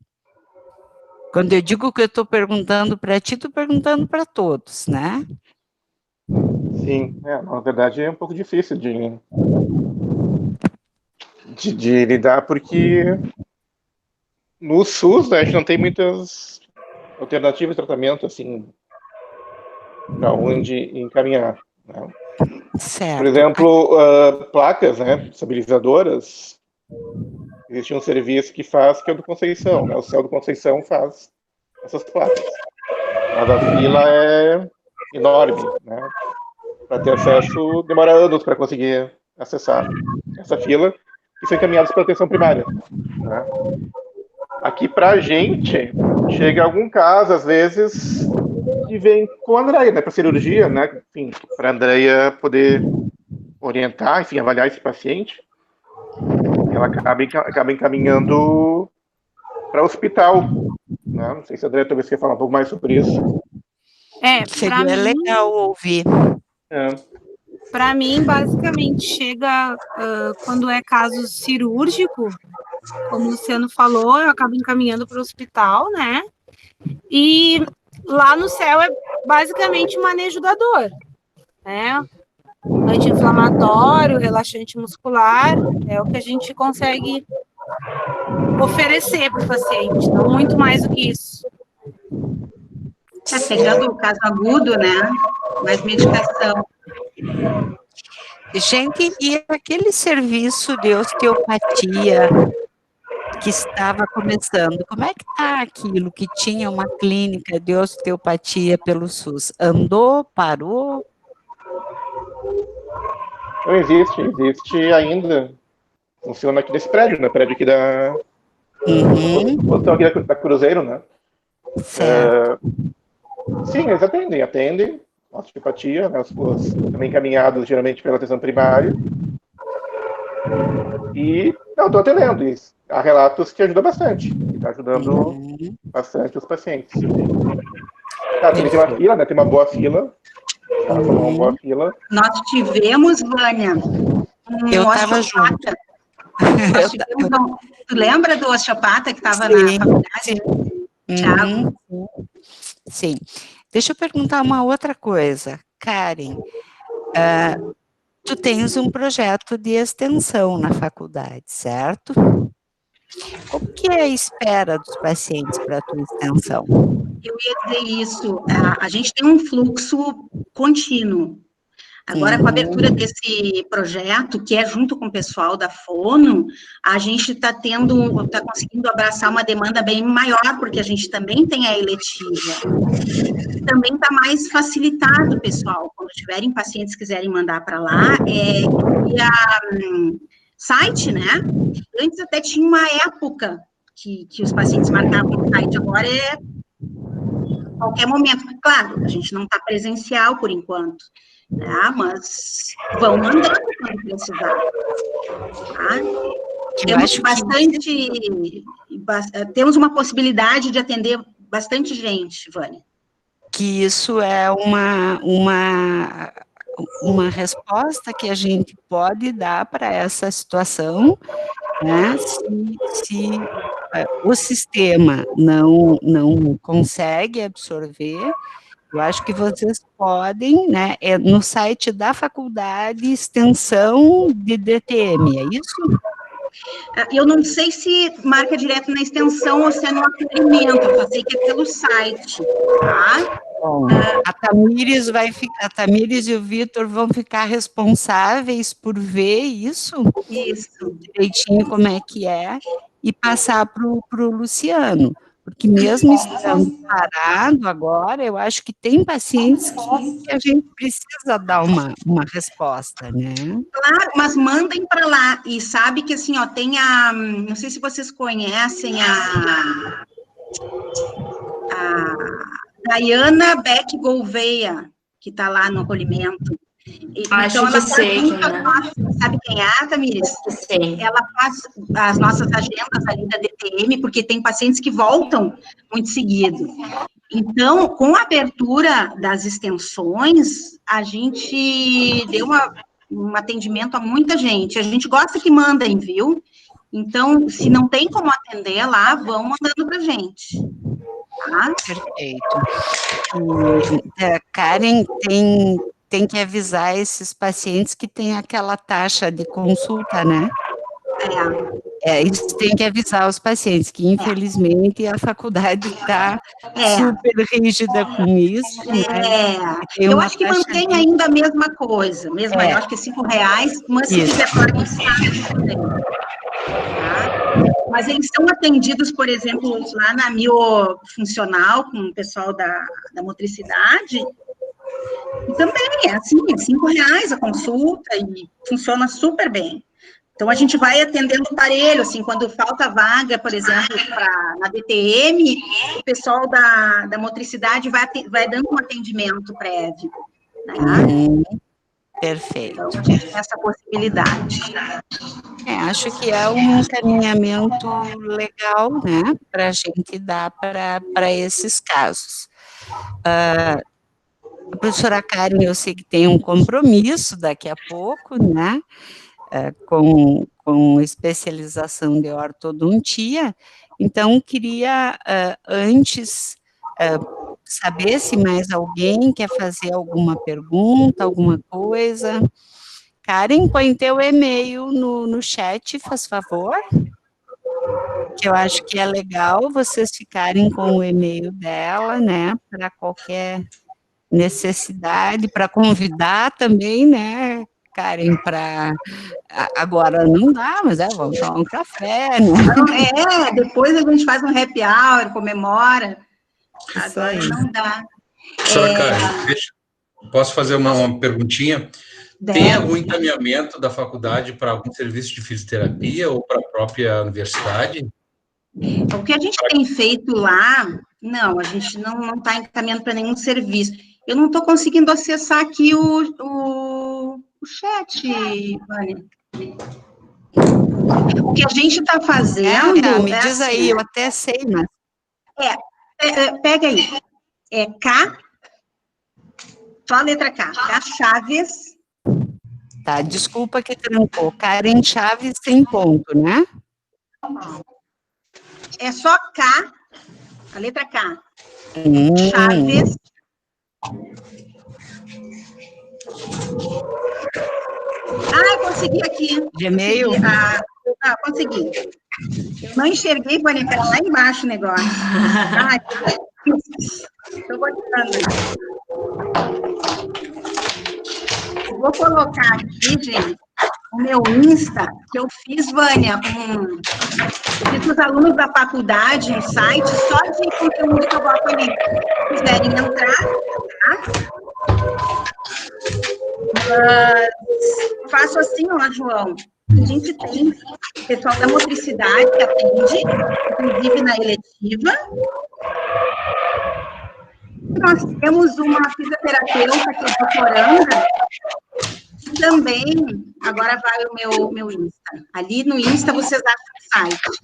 Quando eu digo que eu estou perguntando para ti, estou perguntando para todos, né? Sim, na verdade é um pouco difícil de lidar, porque no SUS, né, a gente não tem muitas alternativas de tratamento, assim, para onde encaminhar, né? Certo. Por exemplo, placas, né, estabilizadoras, existe um serviço que faz, que é o do Conceição, né? O Céu do Conceição faz essas placas. Mas a fila é enorme, né? Para ter acesso, demora anos para conseguir acessar essa fila, e são encaminhados para atenção primária, né? Aqui, para a gente, chega algum caso, às vezes, que vem com a Andréia, né, para cirurgia, né? Enfim, para a Andréia poder orientar, enfim, avaliar esse paciente. Ela acaba encaminhando para hospital, né? Não sei se a André talvez quer falar um pouco mais sobre isso. Seria legal ouvir. Para mim, basicamente, chega quando é caso cirúrgico, como o Luciano falou, eu acabo encaminhando para o hospital, né? E lá no céu é basicamente manejo da dor, né? Anti-inflamatório, relaxante muscular, é o que a gente consegue oferecer para o paciente, não muito mais do que isso. Pegando o caso agudo, né? Mais medicação. Gente, e aquele serviço de osteopatia que estava começando, como é que está aquilo que tinha uma clínica de osteopatia pelo SUS? Andou, parou? Não existe ainda. Funciona aqui nesse prédio, né? Prédio aqui da... Posição aqui da Cruzeiro, né? Sim, eles atendem osteopatia, né? Os também encaminhados geralmente pela atenção primária. E não, estou atendendo isso. Há relatos que ajuda bastante. Está ajudando bastante os pacientes. Tem uma fila, né? Tem uma boa fila. Uma boa fila. Nós tivemos, Vânia, eu estava junto. Tu lembra do osteopata que estava na faculdade? Thiago? Sim. Deixa eu perguntar uma outra coisa. Karen, tu tens um projeto de extensão na faculdade, certo? Como que é a espera dos pacientes para a tua extensão? Eu ia dizer isso. A gente tem um fluxo contínuo. Agora, com a abertura desse projeto, que é junto com o pessoal da Fono, a gente está conseguindo abraçar uma demanda bem maior, porque a gente também tem a eletiva. Também está mais facilitado, pessoal. Quando tiverem pacientes que quiserem mandar para lá, via site, né? Antes até tinha uma época que os pacientes marcavam no site, agora é qualquer momento. Claro, a gente não está presencial por enquanto. Mas vão mandando quando precisar. Temos uma possibilidade de atender bastante gente, Vânia. Que isso é uma resposta que a gente pode dar para essa situação, né? Se o sistema não consegue absorver, eu acho que vocês podem, né, no site da faculdade, extensão de DTM, é isso? Eu não sei se marca direto na extensão ou se é no acolhimento, eu só sei que é pelo site, tá? Bom, a Tamires e o Vitor vão ficar responsáveis por ver isso direitinho como é que é, e passar para o Luciano. Porque mesmo estando parado agora, eu acho que tem pacientes que a gente precisa dar uma resposta, né? Claro, mas mandem para lá. E sabe que, assim, ó, tem não sei se vocês conhecem a Diana Beck Gouveia, que está lá no acolhimento. Acho então, que sei. Sabe quem é, Tamires? Sei. Ela faz as nossas agendas ali da DTM, porque tem pacientes que voltam muito seguido. Então, com a abertura das extensões, a gente deu um atendimento a muita gente. A gente gosta que mandem, viu? Então, se não tem como atender lá, vão mandando para a gente. Tá? Perfeito. Karen, tem que avisar esses pacientes que tem aquela taxa de consulta, né? Isso tem que avisar os pacientes, que infelizmente a faculdade está super rígida com isso. Eu acho que mantém ainda a mesma coisa, eu acho que é R$5, mas se quiser fora do estado, tá? Mas eles são atendidos, por exemplo, lá na miofuncional, com o pessoal da motricidade. E também é assim, R$5 a consulta e funciona super bem. Então, a gente vai atendendo o parelho, assim, quando falta vaga, por exemplo, na DTM, o pessoal da motricidade vai dando um atendimento prévio. Né? Perfeito. Então, a gente tem essa possibilidade. Acho que é um encaminhamento legal, né, para a gente dar para esses casos. A professora Karen, eu sei que tem um compromisso daqui a pouco, né, com especialização de ortodontia, então queria antes saber se mais alguém quer fazer alguma pergunta, alguma coisa. Karen, põe teu e-mail no chat, faz favor, que eu acho que é legal vocês ficarem com o e-mail dela, né, para qualquer necessidade, para convidar também, né, Karen, para... Agora não dá, mas vamos tomar um café, né? Depois a gente faz um happy hour, comemora. Isso Agora aí. não dá. Professora Karen, posso fazer uma perguntinha? Tem algum encaminhamento da faculdade para algum serviço de fisioterapia ou para a própria universidade? O que a gente tem feito lá, não, a gente não está encaminhando para nenhum serviço. Eu não estou conseguindo acessar aqui o chat, Vânia. O que a gente está fazendo... me diz assim, aí, eu até sei, mas... Pega aí. É K, só a letra K. K Chaves. Tá, desculpa que trancou. Karen Chaves sem ponto, né? É só K, a letra K. Chaves. Consegui aqui. Gmail? Consegui. Eu não enxerguei, Vânia, que era lá embaixo o negócio. Estou botando. Vou colocar aqui, gente, o meu Insta, que eu fiz, Vânia, eu fiz os alunos da faculdade um site só de conteúdo que eu boto ali. Se quiserem entrar, tá? Faço assim, ó, João. A gente tem o pessoal da motricidade que atende, inclusive na eletiva. Nós temos uma fisioterapeuta que é doutoranda, e também, agora vai o meu Insta. Ali no Insta vocês acham o site.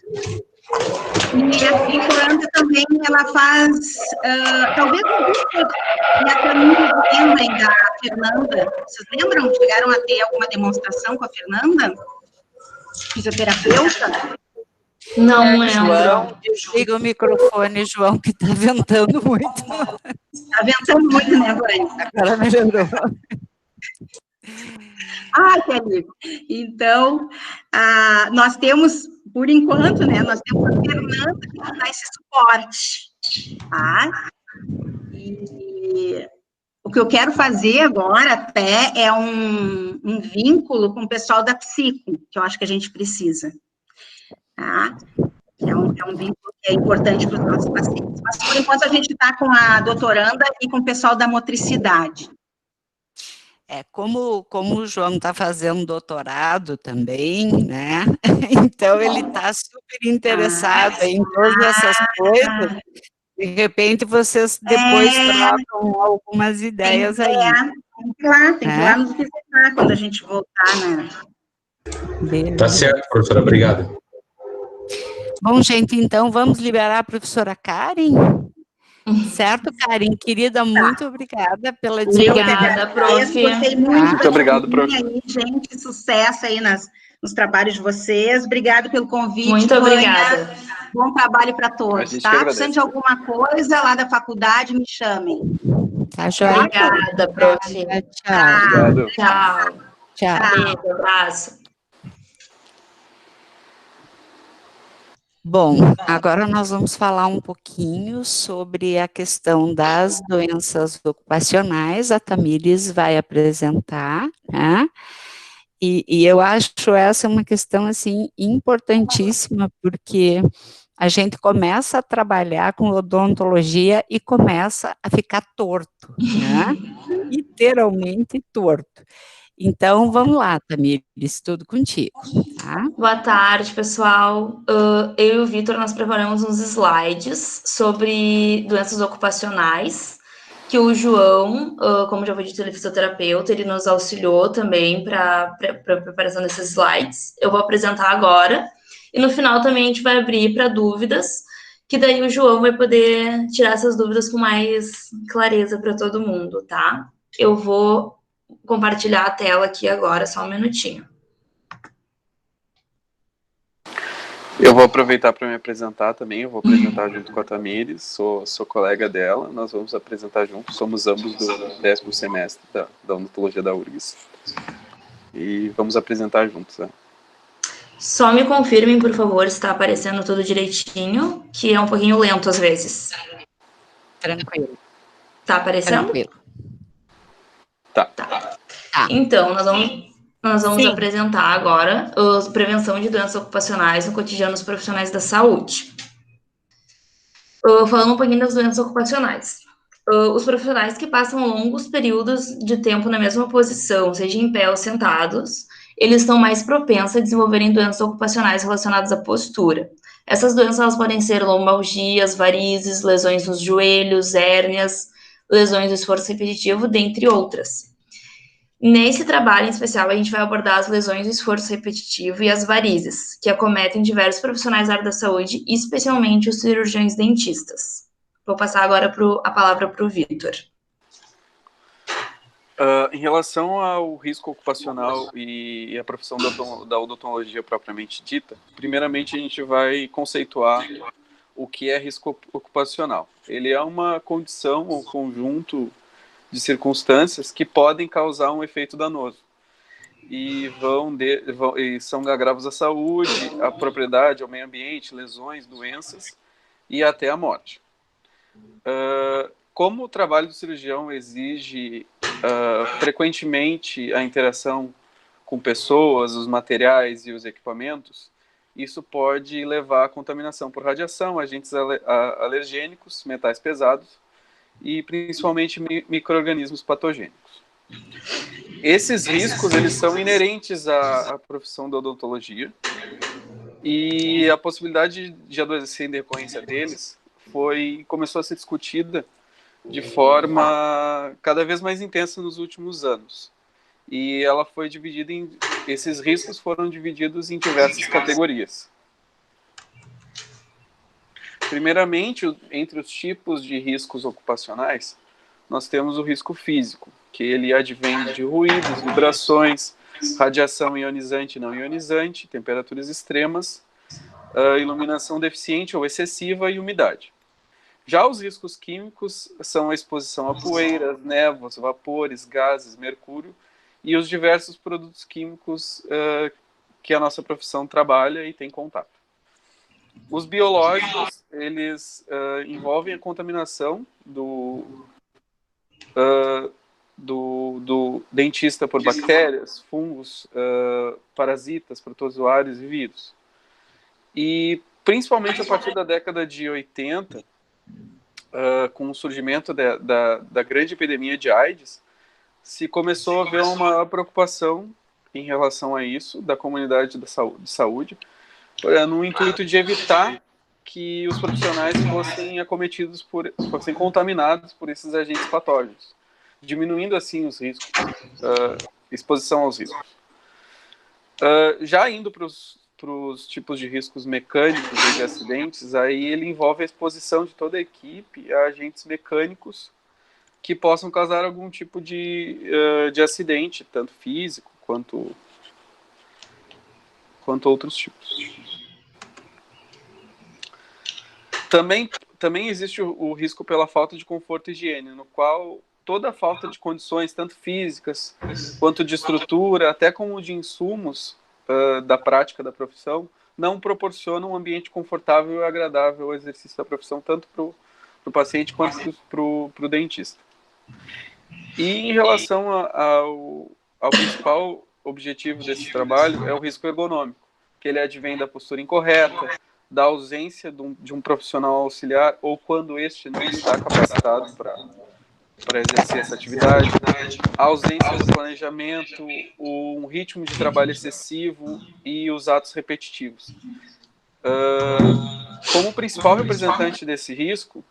E a doutoranda também, ela faz, talvez e até muitos lembrem da Fernanda. Vocês lembram? Chegaram a ter alguma demonstração com a Fernanda? Fisioterapeuta? Não lembro. João, desliga o microfone, João, que está ventando muito. Está ventando muito, né, Vânia? Agora melhorou. Que amigo. Então, nós temos, por enquanto, né, nós temos a Fernanda que dá esse suporte, tá? E o que eu quero fazer agora até é um vínculo com o pessoal da Psico, que eu acho que a gente precisa, tá? É um vínculo que é importante para os nossos pacientes. Mas, por enquanto, a gente está com a doutoranda e com o pessoal da motricidade. Como o João está fazendo doutorado também, né? Então, ele está super interessado em todas essas coisas. De repente, vocês depois trocam algumas ideias aí. Tem que ir lá nos visitar quando a gente voltar, né? Beleza. Tá certo, professora, obrigado. Bom, gente, então vamos liberar a professora Karen. Certo, Karen? Querida, muito obrigada pela disponibilidade. Obrigada, prof. Gostei muito. Muito obrigado, prof. Aí, gente, sucesso aí nos trabalhos de vocês. Obrigado pelo convite. Muito obrigada. Vânia. Bom trabalho para todos, tá? Precisando de alguma coisa lá da faculdade, me chamem. Tá, joia? Obrigada, prof. Tchau. Obrigado. Tchau. Tchau. Beijo, abraço. Bom, agora nós vamos falar um pouquinho sobre a questão das doenças ocupacionais. A Tamires vai apresentar, né? E eu acho essa uma questão, assim, importantíssima, porque a gente começa a trabalhar com odontologia e começa a ficar torto, né? Literalmente torto. Então, vamos lá, Tamires, tudo contigo, tá? Boa tarde, pessoal. Eu e o Vitor, nós preparamos uns slides sobre doenças ocupacionais. que o João, como já foi dito, ele é fisioterapeuta, ele nos auxiliou também para a preparação desses slides. Eu vou apresentar agora, e no final também a gente vai abrir para dúvidas, que daí o João vai poder tirar essas dúvidas com mais clareza para todo mundo, tá? Eu vou compartilhar a tela aqui agora, só um minutinho. Eu vou aproveitar para me apresentar também, eu vou apresentar junto com a Tamires, sou colega dela, nós vamos apresentar juntos, somos ambos do 10º semestre da odontologia da URGS. E vamos apresentar juntos, né? Só me confirmem, por favor, se está aparecendo tudo direitinho, que é um pouquinho lento às vezes. Tranquilo. Tá aparecendo? Tranquilo. Tá. Então, nós vamos apresentar agora a prevenção de doenças ocupacionais no cotidiano dos profissionais da saúde. Falando um pouquinho das doenças ocupacionais. Os profissionais que passam longos períodos de tempo na mesma posição, seja em pé ou sentados, eles estão mais propensos a desenvolverem doenças ocupacionais relacionadas à postura. Essas doenças elas podem ser lombalgias, varizes, lesões nos joelhos, hérnias, lesões do esforço repetitivo, dentre outras. Nesse trabalho em especial, a gente vai abordar as lesões do esforço repetitivo e as varizes, que acometem diversos profissionais da área da saúde, especialmente os cirurgiões dentistas. Vou passar agora a palavra para o Vitor. Em relação ao risco ocupacional e a profissão da odontologia propriamente dita, primeiramente a gente vai conceituar o que é risco ocupacional. Ele é uma condição ou conjunto de circunstâncias que podem causar um efeito danoso e são agravos à saúde, à propriedade, ao meio ambiente, lesões, doenças e até a morte. Como o trabalho do cirurgião exige frequentemente a interação com pessoas, os materiais e os equipamentos, isso pode levar à contaminação por radiação, agentes alergênicos, metais pesados e principalmente micro-organismos patogênicos. Esses riscos eles são inerentes à profissão da odontologia e a possibilidade de adoecer em decorrência deles começou a ser discutida de forma cada vez mais intensa nos últimos anos. E ela foi dividida esses riscos foram divididos em diversas categorias. Primeiramente, entre os tipos de riscos ocupacionais, nós temos o risco físico, que ele advém de ruídos, vibrações, radiação ionizante e não ionizante, temperaturas extremas, iluminação deficiente ou excessiva e umidade. Já os riscos químicos são a exposição a poeiras, névoas, vapores, gases, mercúrio e os diversos produtos químicos que a nossa profissão trabalha e tem contato. Os biológicos, eles envolvem a contaminação do dentista por bactérias, fungos, parasitas, protozoários e vírus. E, principalmente a partir da década de 80, com o surgimento da grande epidemia de AIDS, se começou a haver uma preocupação em relação a isso, da comunidade de saúde, no intuito de evitar que os profissionais fossem acometidos, fossem contaminados por esses agentes patógenos, diminuindo assim os riscos, exposição aos riscos. Já indo para os tipos de riscos mecânicos e de acidentes, aí ele envolve a exposição de toda a equipe a agentes mecânicos que possam causar algum tipo de acidente, tanto físico quanto outros tipos. Também existe o risco pela falta de conforto e higiene, no qual toda a falta de condições, tanto físicas quanto de estrutura, até como de insumos da prática da profissão, não proporciona um ambiente confortável e agradável ao exercício da profissão, tanto para o paciente quanto para o dentista. E em relação ao principal objetivo desse trabalho é o risco ergonômico, que ele advém da postura incorreta, da ausência de um profissional auxiliar ou quando este não está capacitado para exercer essa atividade, a ausência do planejamento, um ritmo de trabalho excessivo e os atos repetitivos. Como principal representante desse risco,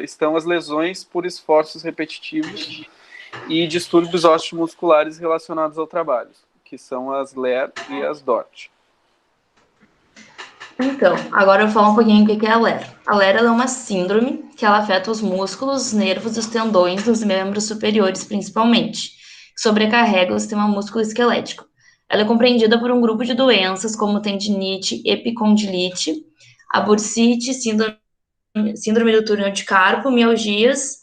estão as lesões por esforços repetitivos e distúrbios osteomusculares relacionados ao trabalho, que são as LER e as DORT. Então, agora eu vou falar um pouquinho o que é a LER. A LER é uma síndrome que ela afeta os músculos, os nervos e os tendões dos membros superiores, principalmente, que sobrecarrega o sistema músculo-esquelético. Ela é compreendida por um grupo de doenças como tendinite, epicondilite, a bursite, síndrome do túnel de carpo, mialgias,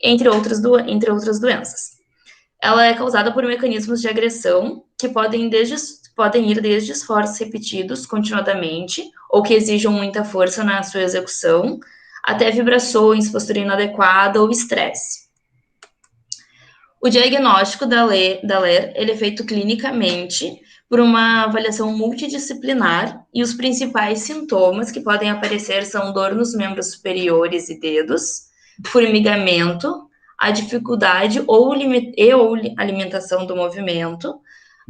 entre outras doenças. Ela é causada por mecanismos de agressão que podem ir desde esforços repetidos continuadamente ou que exijam muita força na sua execução, até vibrações, postura inadequada ou estresse. O diagnóstico da LER ele é feito clinicamente por uma avaliação multidisciplinar e os principais sintomas que podem aparecer são dor nos membros superiores e dedos, formigamento, a dificuldade ou alimentação do movimento,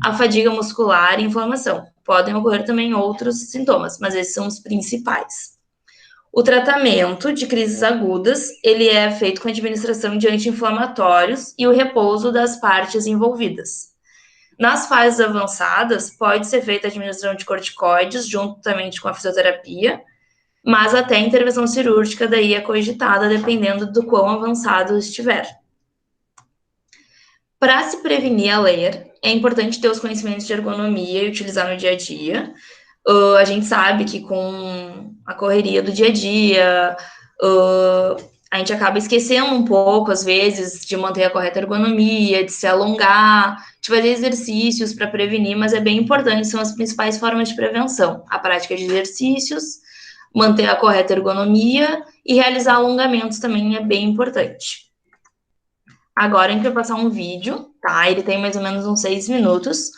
a fadiga muscular e inflamação. Podem ocorrer também outros sintomas, mas esses são os principais. O tratamento de crises agudas, ele é feito com a administração de anti-inflamatórios e o repouso das partes envolvidas. Nas fases avançadas, pode ser feita a administração de corticoides juntamente com a fisioterapia, mas até a intervenção cirúrgica daí é cogitada, dependendo do quão avançado estiver. Para se prevenir a LER, é importante ter os conhecimentos de ergonomia e utilizar no dia a dia. A gente sabe que com a correria do dia a dia, a gente acaba esquecendo um pouco, às vezes, de manter a correta ergonomia, de se alongar, de fazer exercícios para prevenir, mas é bem importante, são as principais formas de prevenção. A prática de exercícios, manter a correta ergonomia e realizar alongamentos também é bem importante. Agora a gente vai passar um vídeo, tá? Ele tem mais ou menos uns 6 minutos,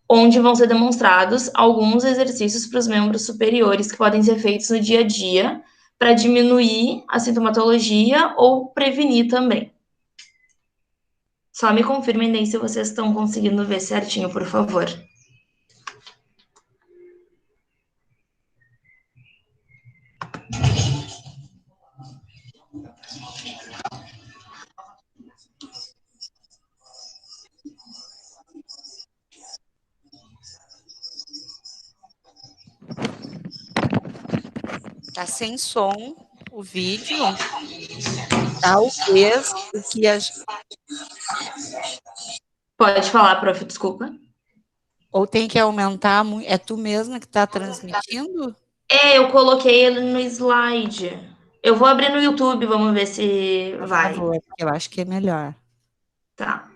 onde vão ser demonstrados alguns exercícios para os membros superiores que podem ser feitos no dia a dia para diminuir a sintomatologia ou prevenir também. Só me confirmem aí se vocês estão conseguindo ver certinho, por favor. Tá sem som o vídeo. Talvez o que a... Pode falar, prof, desculpa. Ou tem que aumentar muito. É tu mesma que está transmitindo? É, eu coloquei ele no slide. Eu vou abrir no YouTube, vamos ver se vai. Por favor, eu acho que é melhor. Tá.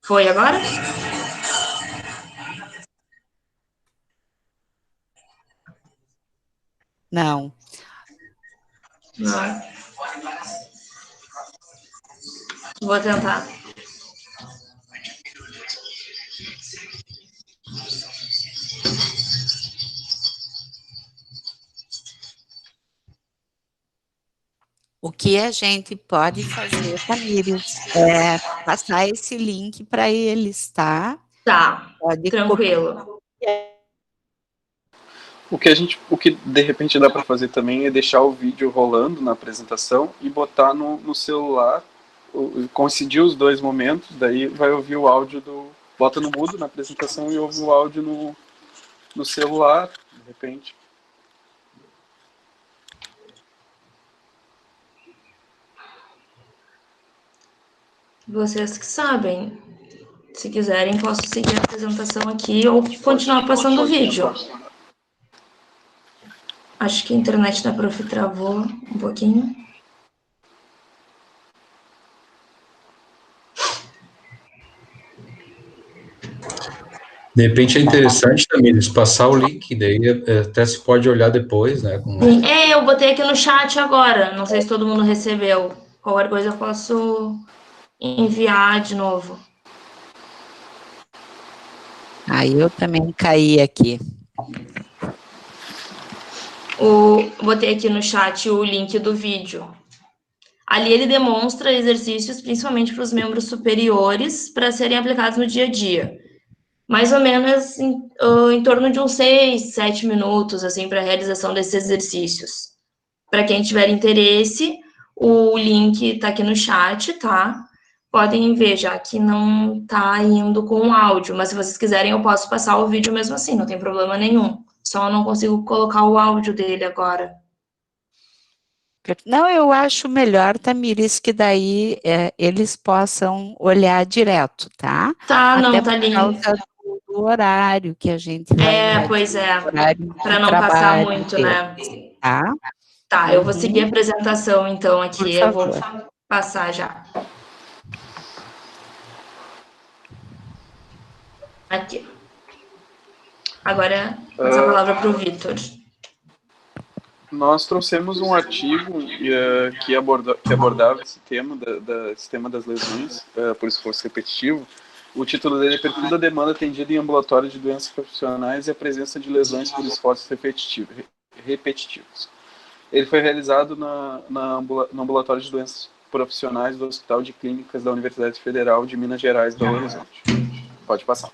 Foi agora? Não. Não. Vou tentar. O que a gente pode fazer, Tamires, é passar esse link para eles, tá? Tá, pode tranquilo. O que de repente dá para fazer também é deixar o vídeo rolando na apresentação e botar no celular, coincidir os dois momentos, daí vai ouvir o áudio bota no mudo na apresentação e ouve o áudio no celular, de repente. Vocês que sabem. Se quiserem, posso seguir a apresentação aqui ou continuar passando o vídeo. Acho que a internet da prof travou um pouquinho. De repente é interessante também eles passar o link, daí até se pode olhar depois, né? Eu botei aqui no chat agora, não sei se todo mundo recebeu. Qualquer coisa eu posso enviar de novo. Aí eu também caí aqui. Botei aqui no chat o link do vídeo. Ali ele demonstra exercícios, principalmente para os membros superiores, para serem aplicados no dia a dia. Mais ou menos em torno de uns 6, 7 minutos, assim, para a realização desses exercícios. Para quem tiver interesse, o link está aqui no chat, tá? Podem ver, já que não está indo com o áudio, mas se vocês quiserem eu posso passar o vídeo mesmo assim, não tem problema nenhum. Só não consigo colocar o áudio dele agora. Não, eu acho melhor, Tamires, que daí eles possam olhar direto, tá? Tá, Até não, tá por ali. causa do horário que a gente vai Pois é, para não trabalho passar muito, deles, né? tá? Tá, eu vou seguir a apresentação, então, aqui. Por Eu vou favor. passar já. Aqui. Agora, passo a palavra para o Vitor. Nós trouxemos um artigo que abordava esse tema, esse tema das lesões por esforço repetitivo. O título dele é Perfil da demanda atendida em ambulatório de doenças profissionais e a presença de lesões por esforços repetitivos. Ele foi realizado no ambulatório de doenças profissionais do Hospital de Clínicas da Universidade Federal de Minas Gerais, Belo Horizonte. Pode passar.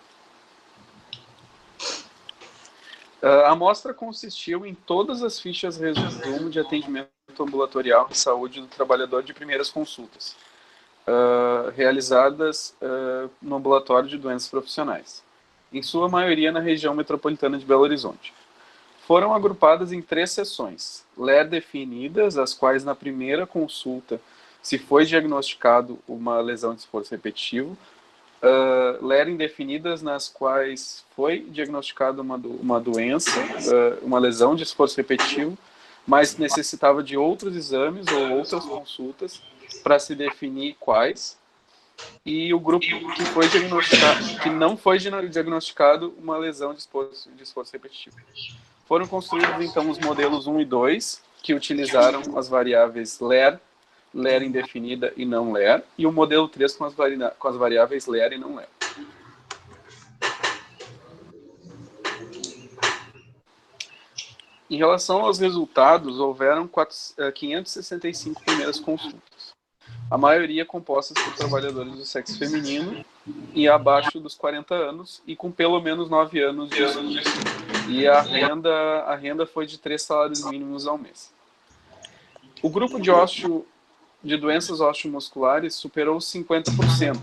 A amostra consistiu em todas as fichas resumo de atendimento ambulatorial de saúde do trabalhador de primeiras consultas, realizadas no ambulatório de doenças profissionais, em sua maioria na região metropolitana de Belo Horizonte. Foram agrupadas em 3 sessões, LER definidas, as quais na primeira consulta se foi diagnosticado uma lesão de esforço repetitivo, LER indefinidas, nas quais foi diagnosticada uma doença, uma lesão de esforço repetitivo, mas necessitava de outros exames ou outras consultas para se definir quais, e o grupo que foi diagnosticado, que não foi diagnosticado uma lesão de esforço repetitivo. Foram construídos então os modelos 1 e 2, que utilizaram as variáveis LER, LER indefinida e não LER, e o modelo 3 com as variáveis LER e não LER. Em relação aos resultados, houveram 565 primeiras consultas, a maioria compostas por trabalhadores do sexo feminino e abaixo dos 40 anos e com pelo menos 9 anos de estudo. E a renda foi de 3 salários mínimos ao mês. O grupo de doenças osteomusculares superou 50%.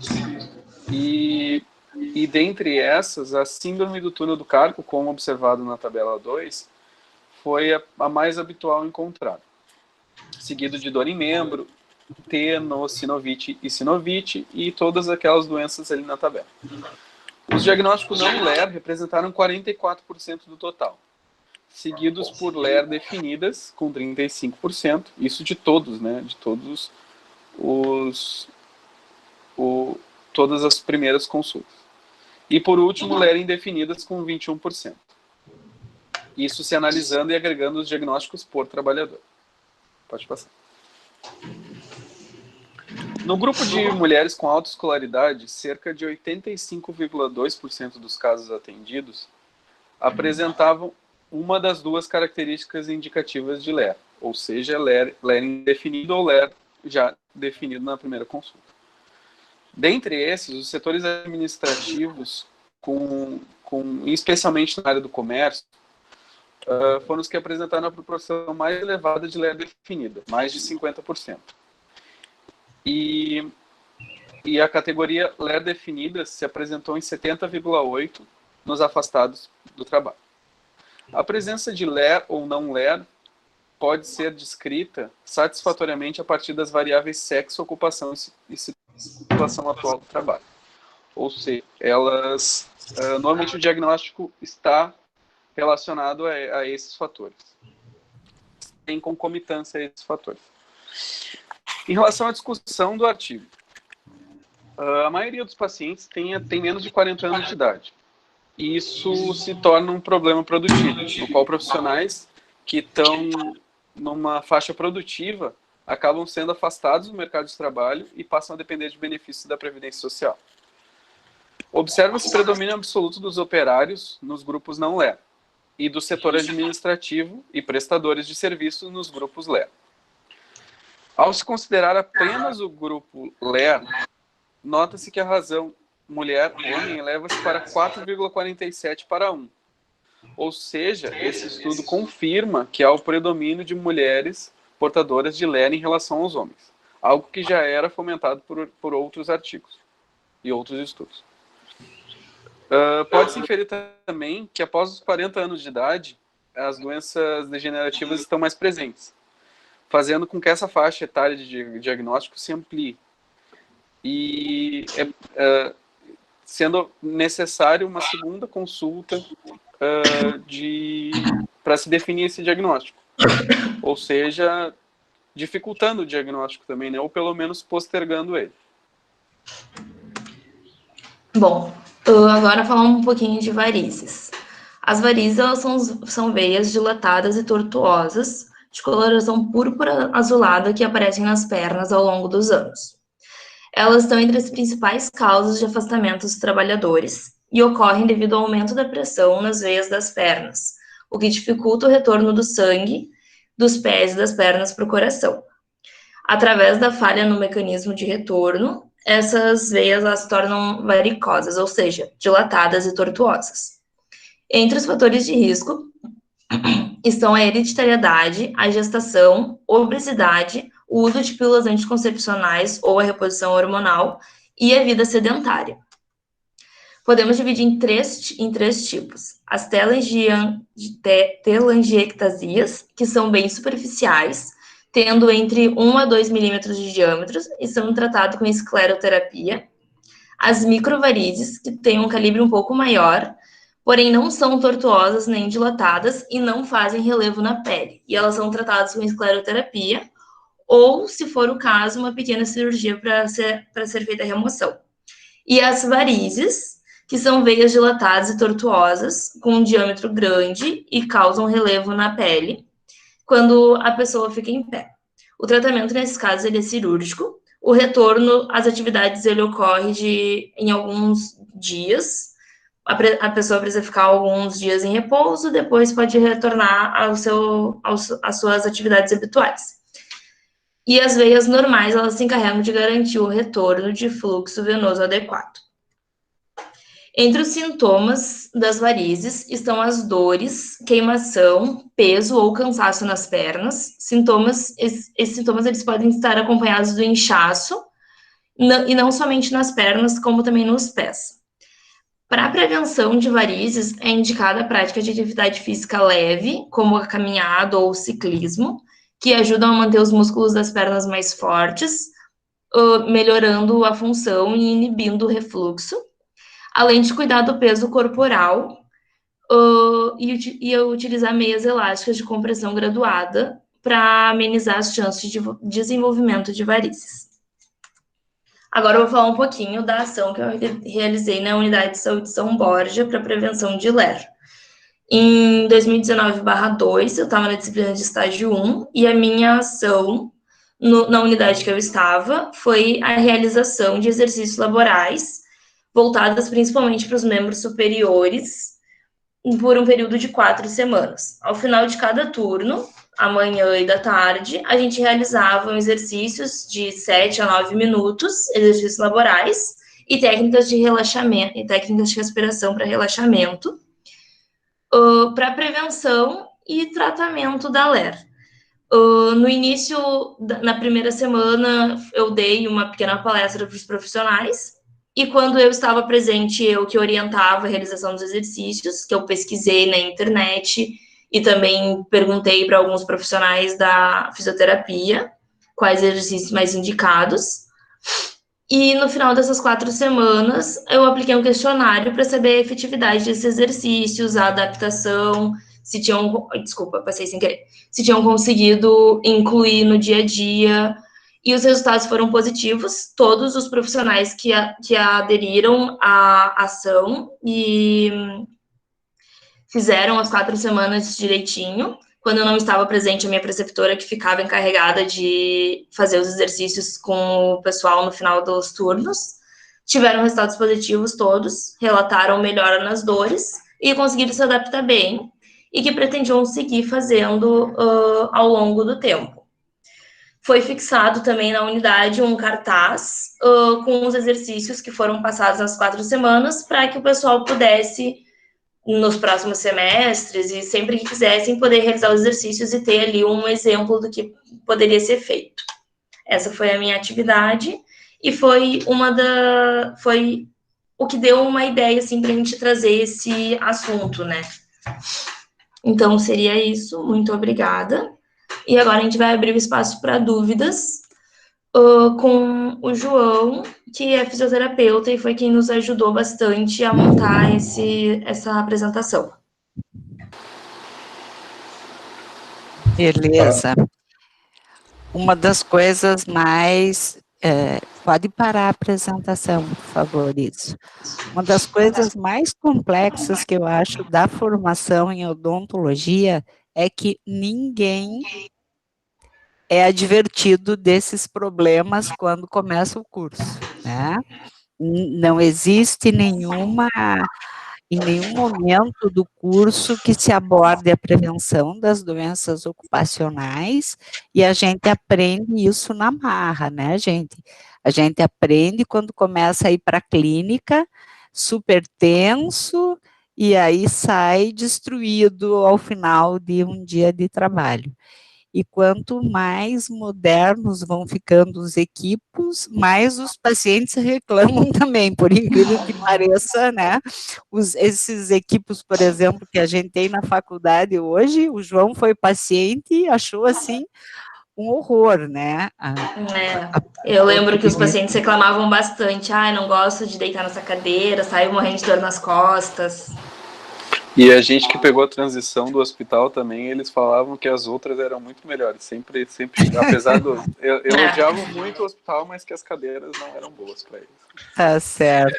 E dentre essas, a síndrome do túnel do carpo, como observado na tabela 2, foi a mais habitual encontrada, seguido de dor em membro, tenossinovite e sinovite e todas aquelas doenças ali na tabela. Os diagnósticos não LER representaram 44% do total, seguidos por LER definidas, com 35%, isso de todos, né, de todos todas as primeiras consultas. E por último, LER indefinidas, com 21%. Isso se analisando e agregando os diagnósticos por trabalhador. Pode passar. No grupo de mulheres com autoescolaridade, cerca de 85,2% dos casos atendidos apresentavam uma das duas características indicativas de LER, ou seja, LER indefinido ou LER já definido na primeira consulta. Dentre esses, os setores administrativos, especialmente na área do comércio, foram os que apresentaram a proporção mais elevada de LER definida, mais de 50%. E a categoria LER definida se apresentou em 70,8% nos afastados do trabalho. A presença de LER ou não LER pode ser descrita satisfatoriamente a partir das variáveis sexo, ocupação e situação atual do trabalho. Ou seja, elas, normalmente o diagnóstico está relacionado a esses fatores, em concomitância a esses fatores. Em relação à discussão do artigo, a maioria dos pacientes tem menos de 40 anos de idade. E isso se torna um problema produtivo, no qual profissionais que estão numa faixa produtiva acabam sendo afastados do mercado de trabalho e passam a depender de benefícios da Previdência Social. Observa-se predomínio absoluto dos operários nos grupos não LER e do setor administrativo e prestadores de serviços nos grupos LER. Ao se considerar apenas o grupo LER, nota-se que a razão mulher-homem eleva-se para 4,47 para 1. Ou seja, esse estudo confirma que há o predomínio de mulheres portadoras de LER em relação aos homens, algo que já era fomentado por outros artigos e outros estudos. Pode-se inferir também que após os 40 anos de idade, as doenças degenerativas estão mais presentes, fazendo com que essa faixa etária de diagnóstico se amplie. E sendo necessário uma segunda consulta para se definir esse diagnóstico. Ou seja, dificultando o diagnóstico também, né? Ou pelo menos postergando ele. Bom, agora falar um pouquinho de varizes. As varizes, elas são veias dilatadas e tortuosas, de coloração púrpura azulada, que aparecem nas pernas ao longo dos anos. Elas estão entre as principais causas de afastamento dos trabalhadores e ocorrem devido ao aumento da pressão nas veias das pernas, o que dificulta o retorno do sangue dos pés e das pernas para o coração. Através da falha no mecanismo de retorno, essas veias elas se tornam varicosas, ou seja, dilatadas e tortuosas. Entre os fatores de risco estão a hereditariedade, a gestação, obesidade, o uso de pílulas anticoncepcionais ou a reposição hormonal e a vida sedentária. Podemos dividir em três tipos. As telangiectasias, que são bem superficiais, tendo entre 1 a 2 milímetros de diâmetro e são tratadas com escleroterapia. As microvarizes, que têm um calibre um pouco maior, porém não são tortuosas nem dilatadas e não fazem relevo na pele. E elas são tratadas com escleroterapia ou, se for o caso, uma pequena cirurgia para ser feita a remoção. E as varizes, que são veias dilatadas e tortuosas, com um diâmetro grande e causam relevo na pele, quando a pessoa fica em pé. O tratamento, nesse caso, ele é cirúrgico. O retorno às atividades, ele ocorre em alguns dias. A pessoa precisa ficar alguns dias em repouso, depois pode retornar às suas atividades habituais. E as veias normais, elas se encarregam de garantir o retorno de fluxo venoso adequado. Entre os sintomas das varizes estão as dores, queimação, peso ou cansaço nas pernas. Esses sintomas eles podem estar acompanhados do inchaço, e não somente nas pernas, como também nos pés. Para a prevenção de varizes, é indicada a prática de atividade física leve, como a caminhada ou o ciclismo, que ajudam a manter os músculos das pernas mais fortes, melhorando a função e inibindo o refluxo, além de cuidar do peso corporal e utilizar meias elásticas de compressão graduada para amenizar as chances de desenvolvimento de varizes. Agora eu vou falar um pouquinho da ação que eu realizei na Unidade de Saúde São Borja para prevenção de LER. Em 2019/2, eu estava na disciplina de estágio 1 e a minha ação na unidade que eu estava foi a realização de exercícios laborais voltadas principalmente para os membros superiores por um período de 4 semanas. Ao final de cada turno, à manhã e da tarde, a gente realizava exercícios de 7 a 9 minutos, exercícios laborais e técnicas de relaxamento, e técnicas de respiração para relaxamento, para prevenção e tratamento da LER. No início, na primeira semana, eu dei uma pequena palestra para os profissionais, e quando eu estava presente, eu que orientava a realização dos exercícios, que eu pesquisei na internet, e também perguntei para alguns profissionais da fisioterapia quais exercícios mais indicados. E no final dessas 4 semanas, eu apliquei um questionário para saber a efetividade desses exercícios, a adaptação, se tinham conseguido incluir no dia a dia. E os resultados foram positivos. Todos os profissionais que aderiram à ação e fizeram as 4 semanas direitinho. Quando eu não estava presente, a minha preceptora, que ficava encarregada de fazer os exercícios com o pessoal no final dos turnos, tiveram resultados positivos todos, relataram melhora nas dores e conseguiram se adaptar bem, e que pretendiam seguir fazendo ao longo do tempo. Foi fixado também na unidade um cartaz com os exercícios que foram passados nas 4 semanas, para que o pessoal pudesse nos próximos semestres, e sempre que quisessem poder realizar os exercícios e ter ali um exemplo do que poderia ser feito. Essa foi a minha atividade, e foi o que deu uma ideia, assim, para a gente trazer esse assunto, né? Então, seria isso. Muito obrigada. E agora a gente vai abrir o espaço para dúvidas com o João, que é fisioterapeuta e foi quem nos ajudou bastante a montar essa apresentação. Beleza. Uma das coisas mais... pode parar a apresentação, por favor, isso. Uma das coisas mais complexas que eu acho da formação em odontologia é que ninguém é advertido desses problemas quando começa o curso, né? Não existe em nenhum momento do curso que se aborde a prevenção das doenças ocupacionais, e a gente aprende isso na marra, né, gente? A gente aprende quando começa a ir para a clínica, super tenso, e aí sai destruído ao final de um dia de trabalho. E quanto mais modernos vão ficando os equipos, mais os pacientes reclamam também, por incrível que pareça, né? Esses equipos, por exemplo, que a gente tem na faculdade hoje, o João foi paciente e achou, assim, um horror, né? Eu lembro que os pacientes reclamavam bastante, não gosto de deitar nessa cadeira, saio morrendo de dor nas costas. E a gente que pegou a transição do hospital também, eles falavam que as outras eram muito melhores. Sempre apesar do... Eu odiava muito o hospital, mas que as cadeiras não eram boas para eles. Tá certo.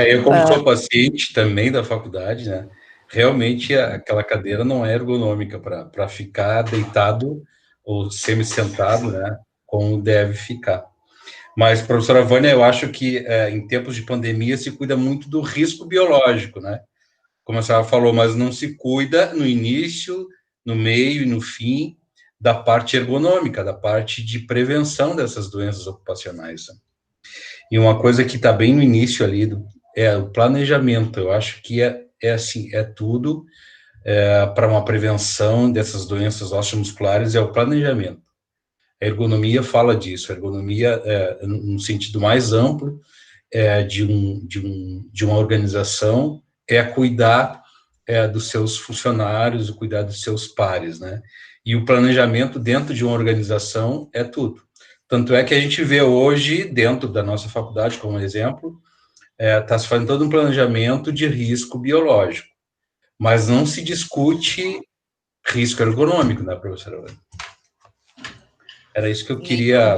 Eu, como sou paciente também da faculdade, né, realmente aquela cadeira não é ergonômica para ficar deitado ou semi-sentado, né, como deve ficar. Mas, professora Vânia, eu acho que em tempos de pandemia se cuida muito do risco biológico, né? Como a senhora falou, mas não se cuida no início, no meio e no fim da parte ergonômica, da parte de prevenção dessas doenças ocupacionais. E uma coisa que está bem no início ali é o planejamento. Eu acho que assim, é tudo para uma prevenção dessas doenças osteomusculares, é o planejamento. A ergonomia fala disso, a ergonomia, no sentido mais amplo, de uma organização, cuidar dos seus funcionários, cuidar dos seus pares, né? E o planejamento dentro de uma organização é tudo. Tanto é que a gente vê hoje, dentro da nossa faculdade, como exemplo, está se fazendo todo um planejamento de risco biológico, mas não se discute risco ergonômico, né, professora? Era isso que eu queria...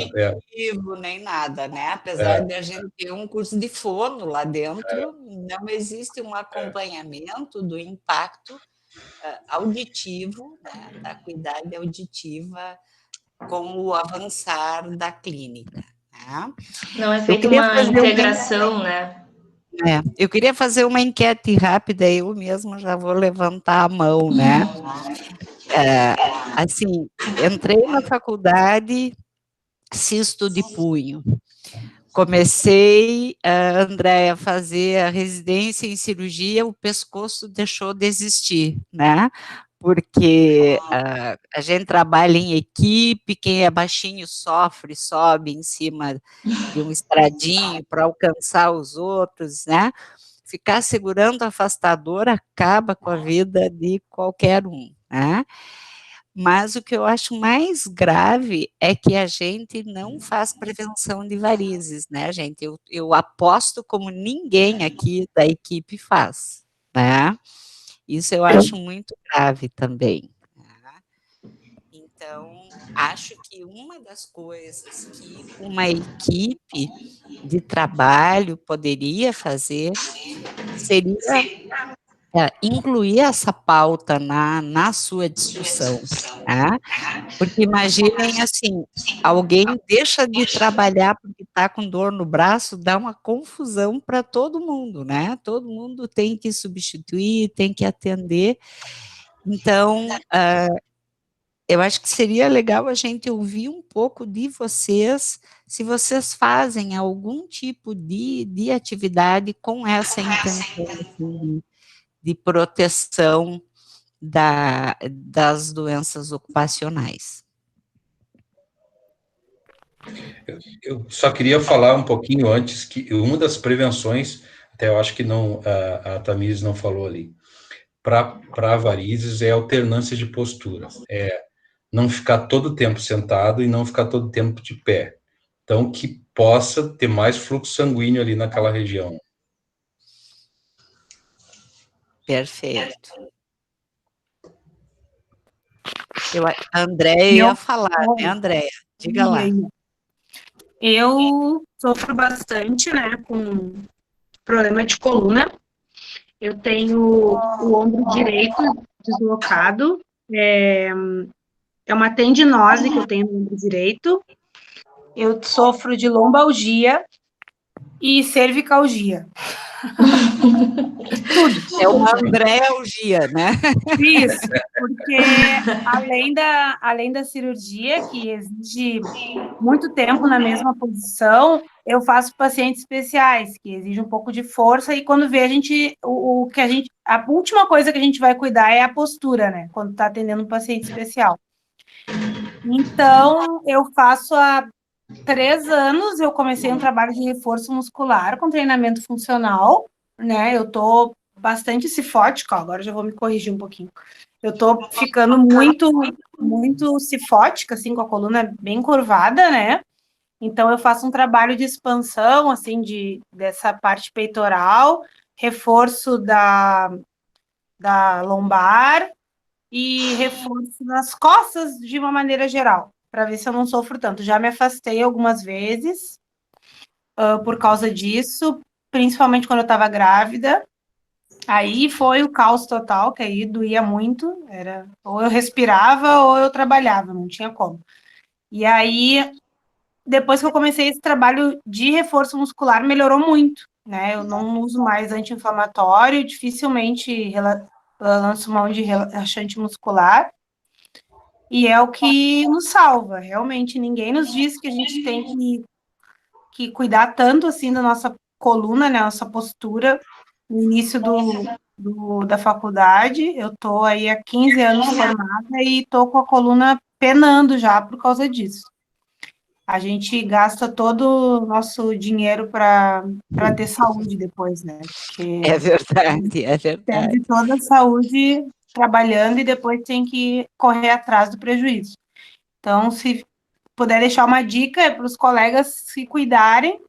Nem nada, né? Apesar de a gente ter um curso de fono lá dentro, não existe um acompanhamento do impacto auditivo, né, da acuidade auditiva com o avançar da clínica. Né? Não é feita uma integração, né? Eu queria fazer uma enquete rápida, eu mesma já vou levantar a mão, né? Assim, entrei na faculdade, cisto de punho. Comecei, André, a fazer a residência em cirurgia, o pescoço deixou de existir, né? Porque a gente trabalha em equipe, quem é baixinho sofre, sobe em cima de um estradinho para alcançar os outros, né? Ficar segurando o afastador acaba com a vida de qualquer um, né? Mas o que eu acho mais grave é que a gente não faz prevenção de varizes, né, gente? Eu aposto como ninguém aqui da equipe faz, né? Isso eu acho muito grave também. Né? Então, acho que uma das coisas que uma equipe de trabalho poderia fazer seria incluir essa pauta na sua discussão, né? Porque imaginem assim, alguém deixa de trabalhar porque está com dor no braço, dá uma confusão para todo mundo, né? Todo mundo tem que substituir, tem que atender. Então, eu acho que seria legal a gente ouvir um pouco de vocês, se vocês fazem algum tipo de atividade com essa intenção, assim, de proteção das doenças ocupacionais. Eu só queria falar um pouquinho antes que uma das prevenções, até eu acho que não, a Tamires não falou ali, para varizes é alternância de postura, é não ficar todo o tempo sentado e não ficar todo o tempo de pé. Então, que possa ter mais fluxo sanguíneo ali naquela região. Perfeito. A Andréia ia falar, né, Andréia? Diga lá. Eu sofro bastante, né, com problema de coluna. Eu tenho o ombro direito deslocado, é uma tendinose que eu tenho no ombro direito. Eu sofro de lombalgia e cervicalgia. Tudo. É uma Andréalgia, né? Isso, porque além da cirurgia, que exige muito tempo na mesma posição, eu faço pacientes especiais, que exigem um pouco de força, e quando vê a última coisa que a gente vai cuidar é a postura, né? Quando está atendendo um paciente especial. Então, eu faço há 3 anos, eu comecei um trabalho de reforço muscular com treinamento funcional, né? Eu tô bastante cifótica, agora já vou me corrigir um pouquinho. Eu tô ficando muito cifótica, assim, com a coluna bem curvada, né? Então, eu faço um trabalho de expansão, assim, dessa parte peitoral, reforço da lombar e reforço nas costas de uma maneira geral, para ver se eu não sofro tanto. Já me afastei algumas vezes por causa disso, principalmente quando eu estava grávida. Aí foi o caos total, que aí doía muito, ou eu respirava ou eu trabalhava, não tinha como. E aí, depois que eu comecei esse trabalho de reforço muscular, melhorou muito, né? Eu não uso mais anti-inflamatório, dificilmente lanço mão de relaxante muscular, e é o que nos salva. Realmente, ninguém nos diz que a gente tem que cuidar tanto assim da nossa coluna, né, nossa postura, no início da faculdade. Eu tô aí há 15 anos formada e tô com a coluna penando já por causa disso. A gente gasta todo o nosso dinheiro para ter saúde depois, né? Porque É verdade. perde toda a saúde trabalhando e depois tem que correr atrás do prejuízo. Então, se puder deixar uma dica para os colegas se cuidarem,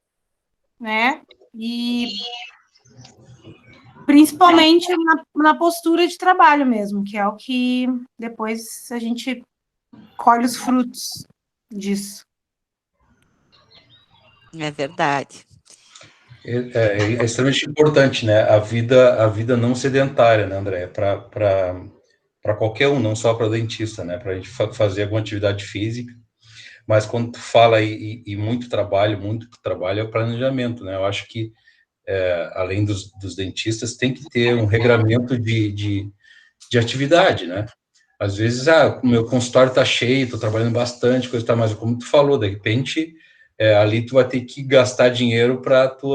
né? E principalmente na postura de trabalho mesmo, que é o que depois a gente colhe os frutos disso. É verdade. É extremamente importante, né? A vida não sedentária, né, André? Para qualquer um, não só para dentista, né? Para a gente fazer alguma atividade física. Mas quando tu fala e muito trabalho é o planejamento, né? Eu acho que, além dos dentistas, tem que ter um regramento de atividade, né? Às vezes, o meu consultório está cheio, estou trabalhando bastante, coisa tá, mas como tu falou, de repente, ali tu vai ter que gastar dinheiro para tu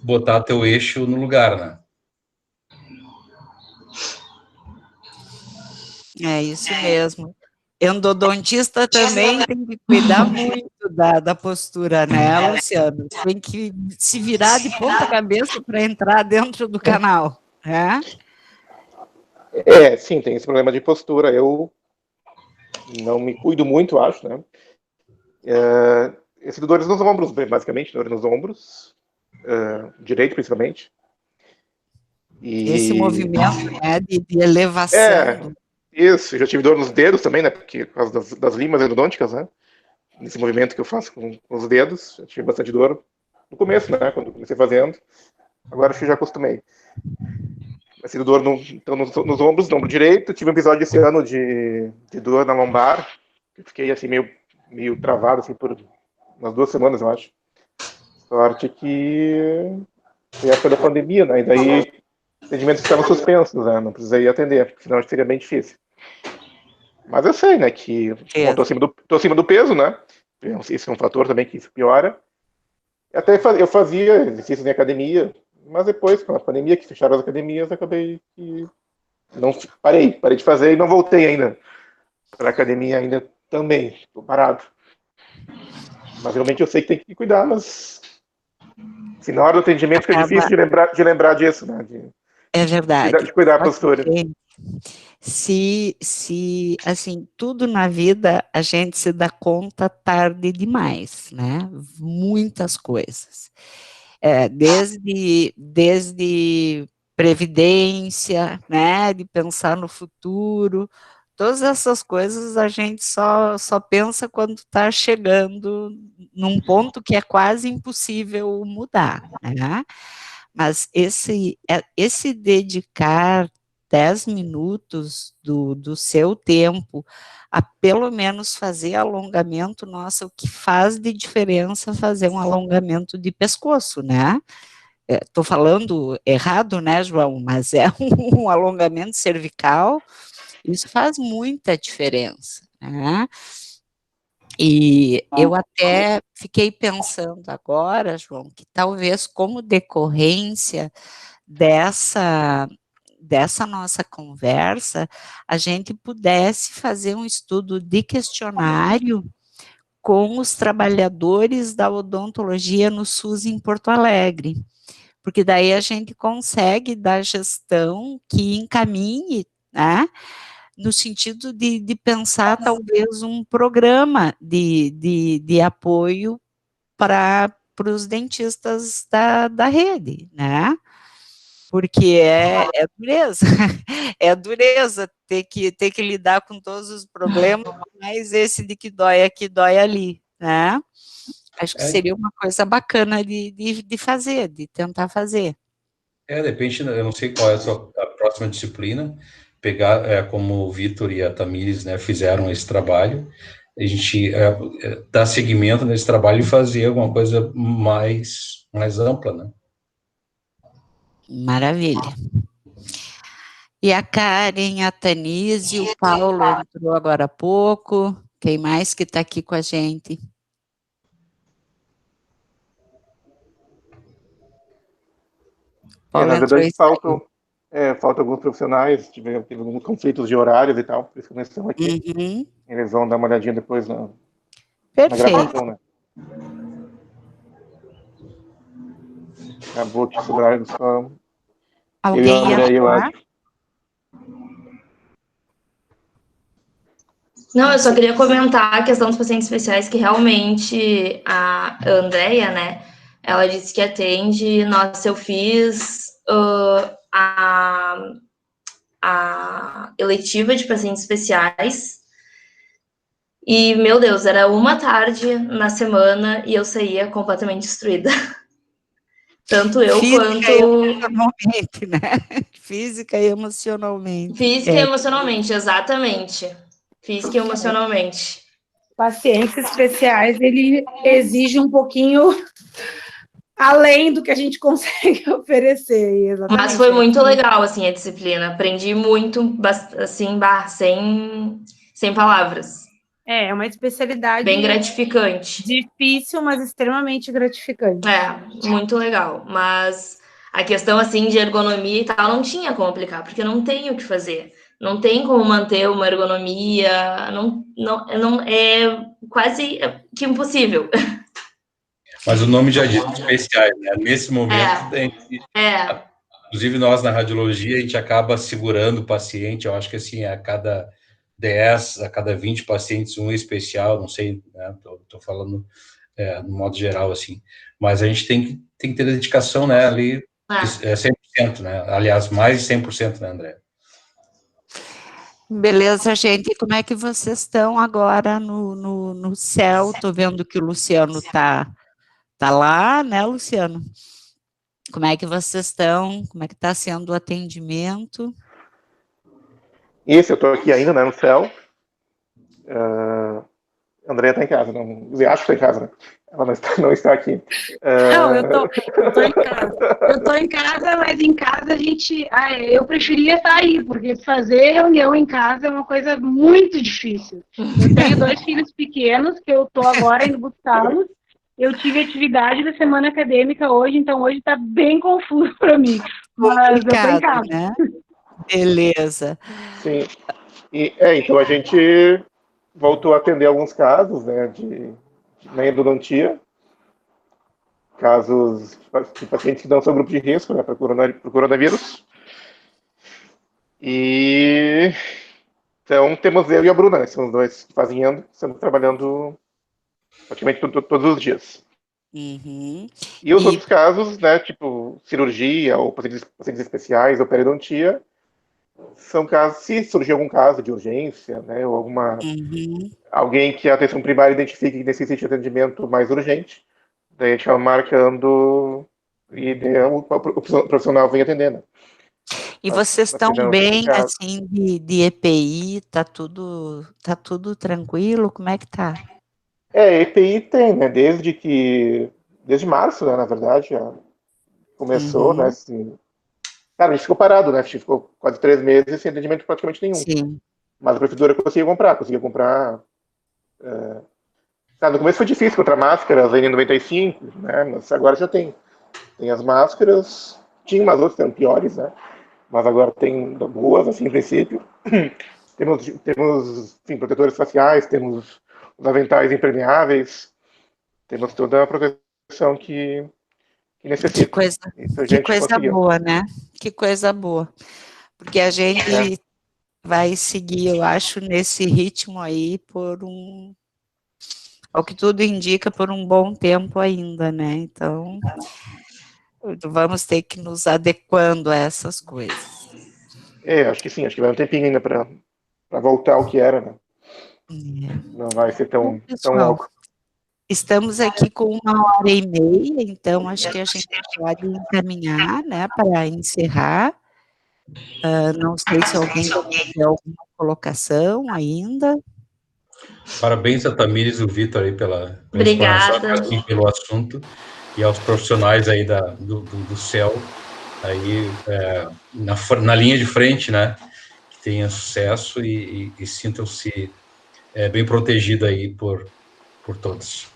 botar teu eixo no lugar, né? É isso mesmo. Endodontista também tem que cuidar muito da postura, né, Luciano? Tem que se virar de ponta cabeça para entrar dentro do canal, né? Sim, tem esse problema de postura. Eu não me cuido muito, acho, né? Esse dores nos ombros, basicamente, dores nos ombros, direito principalmente. Esse movimento, né, de elevação. Isso, já tive dor nos dedos também, né? Porque por causa das limas endodônticas, né? Nesse movimento que eu faço com os dedos, eu tive bastante dor no começo, né? Quando comecei fazendo. Agora acho que já acostumei. Mas tive dor nos ombros, no ombro direito. Tive um episódio esse ano de dor na lombar. Eu fiquei assim meio travado assim por umas 2 semanas, eu acho. Sorte que foi a época da pandemia, né? E daí atendimentos estavam suspensos, né? Não precisei atender, porque senão seria bem difícil. Mas eu sei, né, que tô acima do peso, né? Esse é um fator também que isso piora. Até eu fazia exercícios em academia, Mas depois, com a pandemia, que fecharam as academias, acabei que não parei de fazer e não voltei ainda para a academia ainda também, estou parado. Mas realmente eu sei que tem que cuidar, mas assim, na hora do atendimento fica difícil de lembrar disso, né? É verdade. De cuidar da postura. Se, assim, tudo na vida a gente se dá conta tarde demais, né? Muitas coisas. Desde previdência, né? De pensar no futuro, todas essas coisas a gente só pensa quando está chegando num ponto que é quase impossível mudar, né? Mas esse dedicar 10 minutos do seu tempo a pelo menos fazer alongamento, nossa, o que faz de diferença fazer um alongamento de pescoço, né? Estou falando errado, né, João? Mas é um alongamento cervical, isso faz muita diferença, né? E eu até fiquei pensando agora, João, que talvez como decorrência dessa nossa conversa, a gente pudesse fazer um estudo de questionário com os trabalhadores da odontologia no SUS em Porto Alegre, porque daí a gente consegue dar gestão que encaminhe, né, no sentido de pensar talvez um programa de apoio para os dentistas da rede, né? Porque é dureza, é dureza ter que lidar com todos os problemas, mas esse de que dói aqui, dói ali, né? Acho que seria uma coisa bacana de fazer, de tentar fazer. De repente, eu não sei qual é a próxima disciplina, pegar, como o Vitor e a Tamires, né, fizeram esse trabalho, a gente dar seguimento nesse trabalho e fazer alguma coisa mais ampla, né? Maravilha. E a Karen, a Tanise, o Paulo entrou agora há pouco. Quem mais que está aqui com a gente? Na verdade, falta alguns profissionais, teve alguns conflitos de horários e tal, por isso que nós estamos aqui. Uhum. Eles vão dar uma olhadinha depois na Perfeito. gravação, né? Acabou que sobraram só Alguém ia falar? Não, eu só queria comentar a questão dos pacientes especiais, que realmente a Andrea, né, ela disse que atende, nossa, eu fiz a eletiva de pacientes especiais e, meu Deus, era uma tarde na semana e eu saía completamente destruída. Tanto eu Física quanto... e emocionalmente, né? Física e emocionalmente. Física e emocionalmente, exatamente. Física e emocionalmente. Pacientes especiais, ele exige um pouquinho além do que a gente consegue oferecer. Exatamente. Mas foi muito legal, assim, a disciplina. Aprendi muito, assim, sem palavras. É uma especialidade... Bem gratificante. Difícil, mas extremamente gratificante. Muito legal. Mas a questão, assim, de ergonomia e tal, não tinha como aplicar, porque não tem o que fazer. Não tem como manter uma ergonomia, não é quase que impossível. Mas o nome já diz especiais, né? Nesse momento, inclusive nós na radiologia, a gente acaba segurando o paciente, eu acho que assim, a cada 10, a cada 20 pacientes, um especial, não sei, né? Tô falando no modo geral, assim. Mas a gente tem que ter dedicação, né? Ali, 100%, né? Aliás, mais de 100%, né, André? Beleza, gente. Como é que vocês estão agora no céu? Estou vendo que o Luciano tá lá, né, Luciano? Como é que vocês estão? Como é que está sendo o atendimento? Eu estou aqui ainda, né, no céu. Andrea está em casa, não, eu acho que está em casa, né? Ela não está aqui. Não, eu tô em casa. Eu tô em casa, mas em casa a gente... eu preferia estar aí, porque fazer reunião em casa é uma coisa muito difícil. Eu tenho 2 filhos pequenos, que eu tô agora indo buscá-los, Eu tive atividade da semana acadêmica hoje, então hoje está bem confuso para mim. Mas eu tô em casa. Né? Beleza. Sim. Então a gente voltou a atender alguns casos, né, de endodontia, casos de pacientes que não são grupo de risco, né, para o coronavírus. E então temos eu e a Bruna, né, são os dois que fazem endo, estamos trabalhando praticamente todos os dias. Uhum. E os outros casos, né, tipo cirurgia ou pacientes especiais ou periodontia, são casos, se surgir algum caso de urgência, né, ou alguém que a atenção primária identifique que necessite de atendimento mais urgente, daí a gente vai marcando e o profissional vem atendendo. E vocês estão bem, assim, de EPI? Tá tudo tranquilo? Como é que tá? EPI tem, né, desde março, né, na verdade, já começou, né, assim, cara, a gente ficou parado, né, a gente ficou quase 3 meses sem atendimento praticamente nenhum. Sim. Mas a prefeitura conseguia comprar. No começo foi difícil encontrar máscaras, N95, né? Mas agora já tem. Tem as máscaras, tinha umas outras que eram piores, né? Mas agora tem boas, assim, em princípio. temos enfim, protetores faciais, temos os aventais impermeáveis, temos toda a proteção que necessita. Que coisa boa, né? Que coisa boa. Porque a gente vai seguir, eu acho, nesse ritmo aí ao que tudo indica, por um bom tempo ainda, né? Então, vamos ter que nos adequando a essas coisas. Acho que sim, acho que vai um tempinho ainda para voltar ao que era, né? Não vai ser tão logo. Estamos aqui com 1h30, então acho que a gente pode encaminhar, né, para encerrar. Não sei se alguém tem alguma colocação ainda. Parabéns a Tamires e o Vitor aí pela explanação aqui pelo assunto, e aos profissionais aí do CEL, aí na linha de frente, né, que tenham sucesso e sintam-se bem protegidos aí por todos.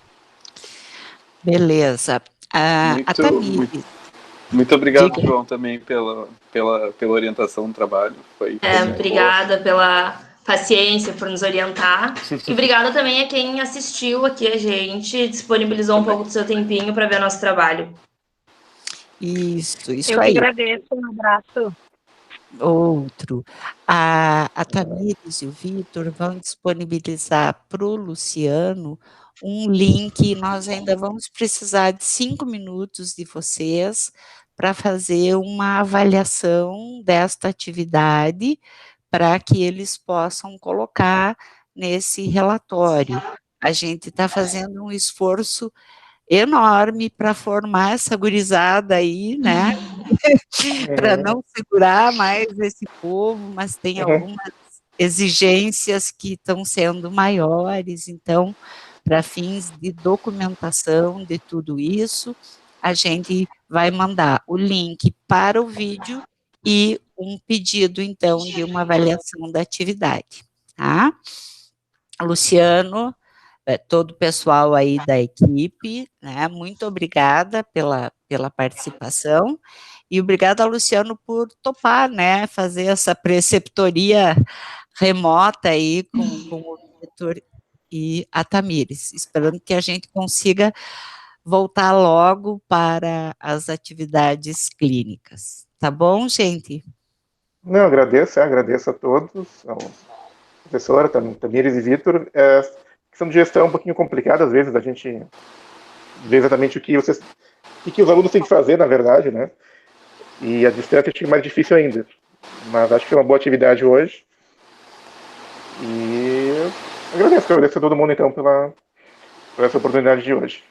Beleza. A Tamires. Muito obrigado, João, também pela orientação do trabalho. Foi obrigada pela paciência, por nos orientar. E obrigada também a quem assistiu aqui a gente, disponibilizou um pouco do seu tempinho para ver nosso trabalho. Isso aí. Eu que agradeço, um abraço. Outro. A Tamires e o Vitor vão disponibilizar para o Luciano um link. Nós ainda vamos precisar de 5 minutos de vocês para fazer uma avaliação desta atividade, para que eles possam colocar nesse relatório. A gente está fazendo um esforço enorme para formar essa gurizada aí, né? Para não segurar mais esse povo, mas tem algumas exigências que estão sendo maiores, então, para fins de documentação de tudo isso, a gente vai mandar o link para o vídeo e um pedido, então, de uma avaliação da atividade, tá? Luciano, todo o pessoal aí da equipe, né, muito obrigada pela participação, e obrigada, Luciano, por topar, né, fazer essa preceptoria remota aí com o Vitor e a Tamires, esperando que a gente consiga voltar logo para as atividades clínicas. Tá bom, gente? Não, agradeço a todos, ao professora, Tamires e Vitor. Questão de gestão é um pouquinho complicada, às vezes, a gente ver exatamente o que os alunos têm que fazer, na verdade, né? E a distância acho que é mais difícil ainda. Mas acho que foi uma boa atividade hoje. E agradeço a todo mundo, então, por essa oportunidade de hoje.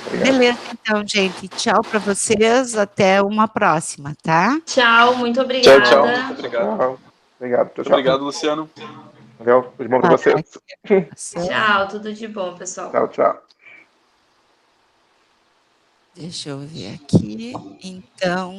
Obrigado. Beleza, então, gente. Tchau para vocês. Até uma próxima, tá? Tchau, muito obrigada. Tchau, muito obrigado. Obrigado. Muito obrigado, Luciano. Valeu, tudo de bom para vocês. Tchau, tudo de bom, pessoal. Tchau. Deixa eu ver aqui. Então,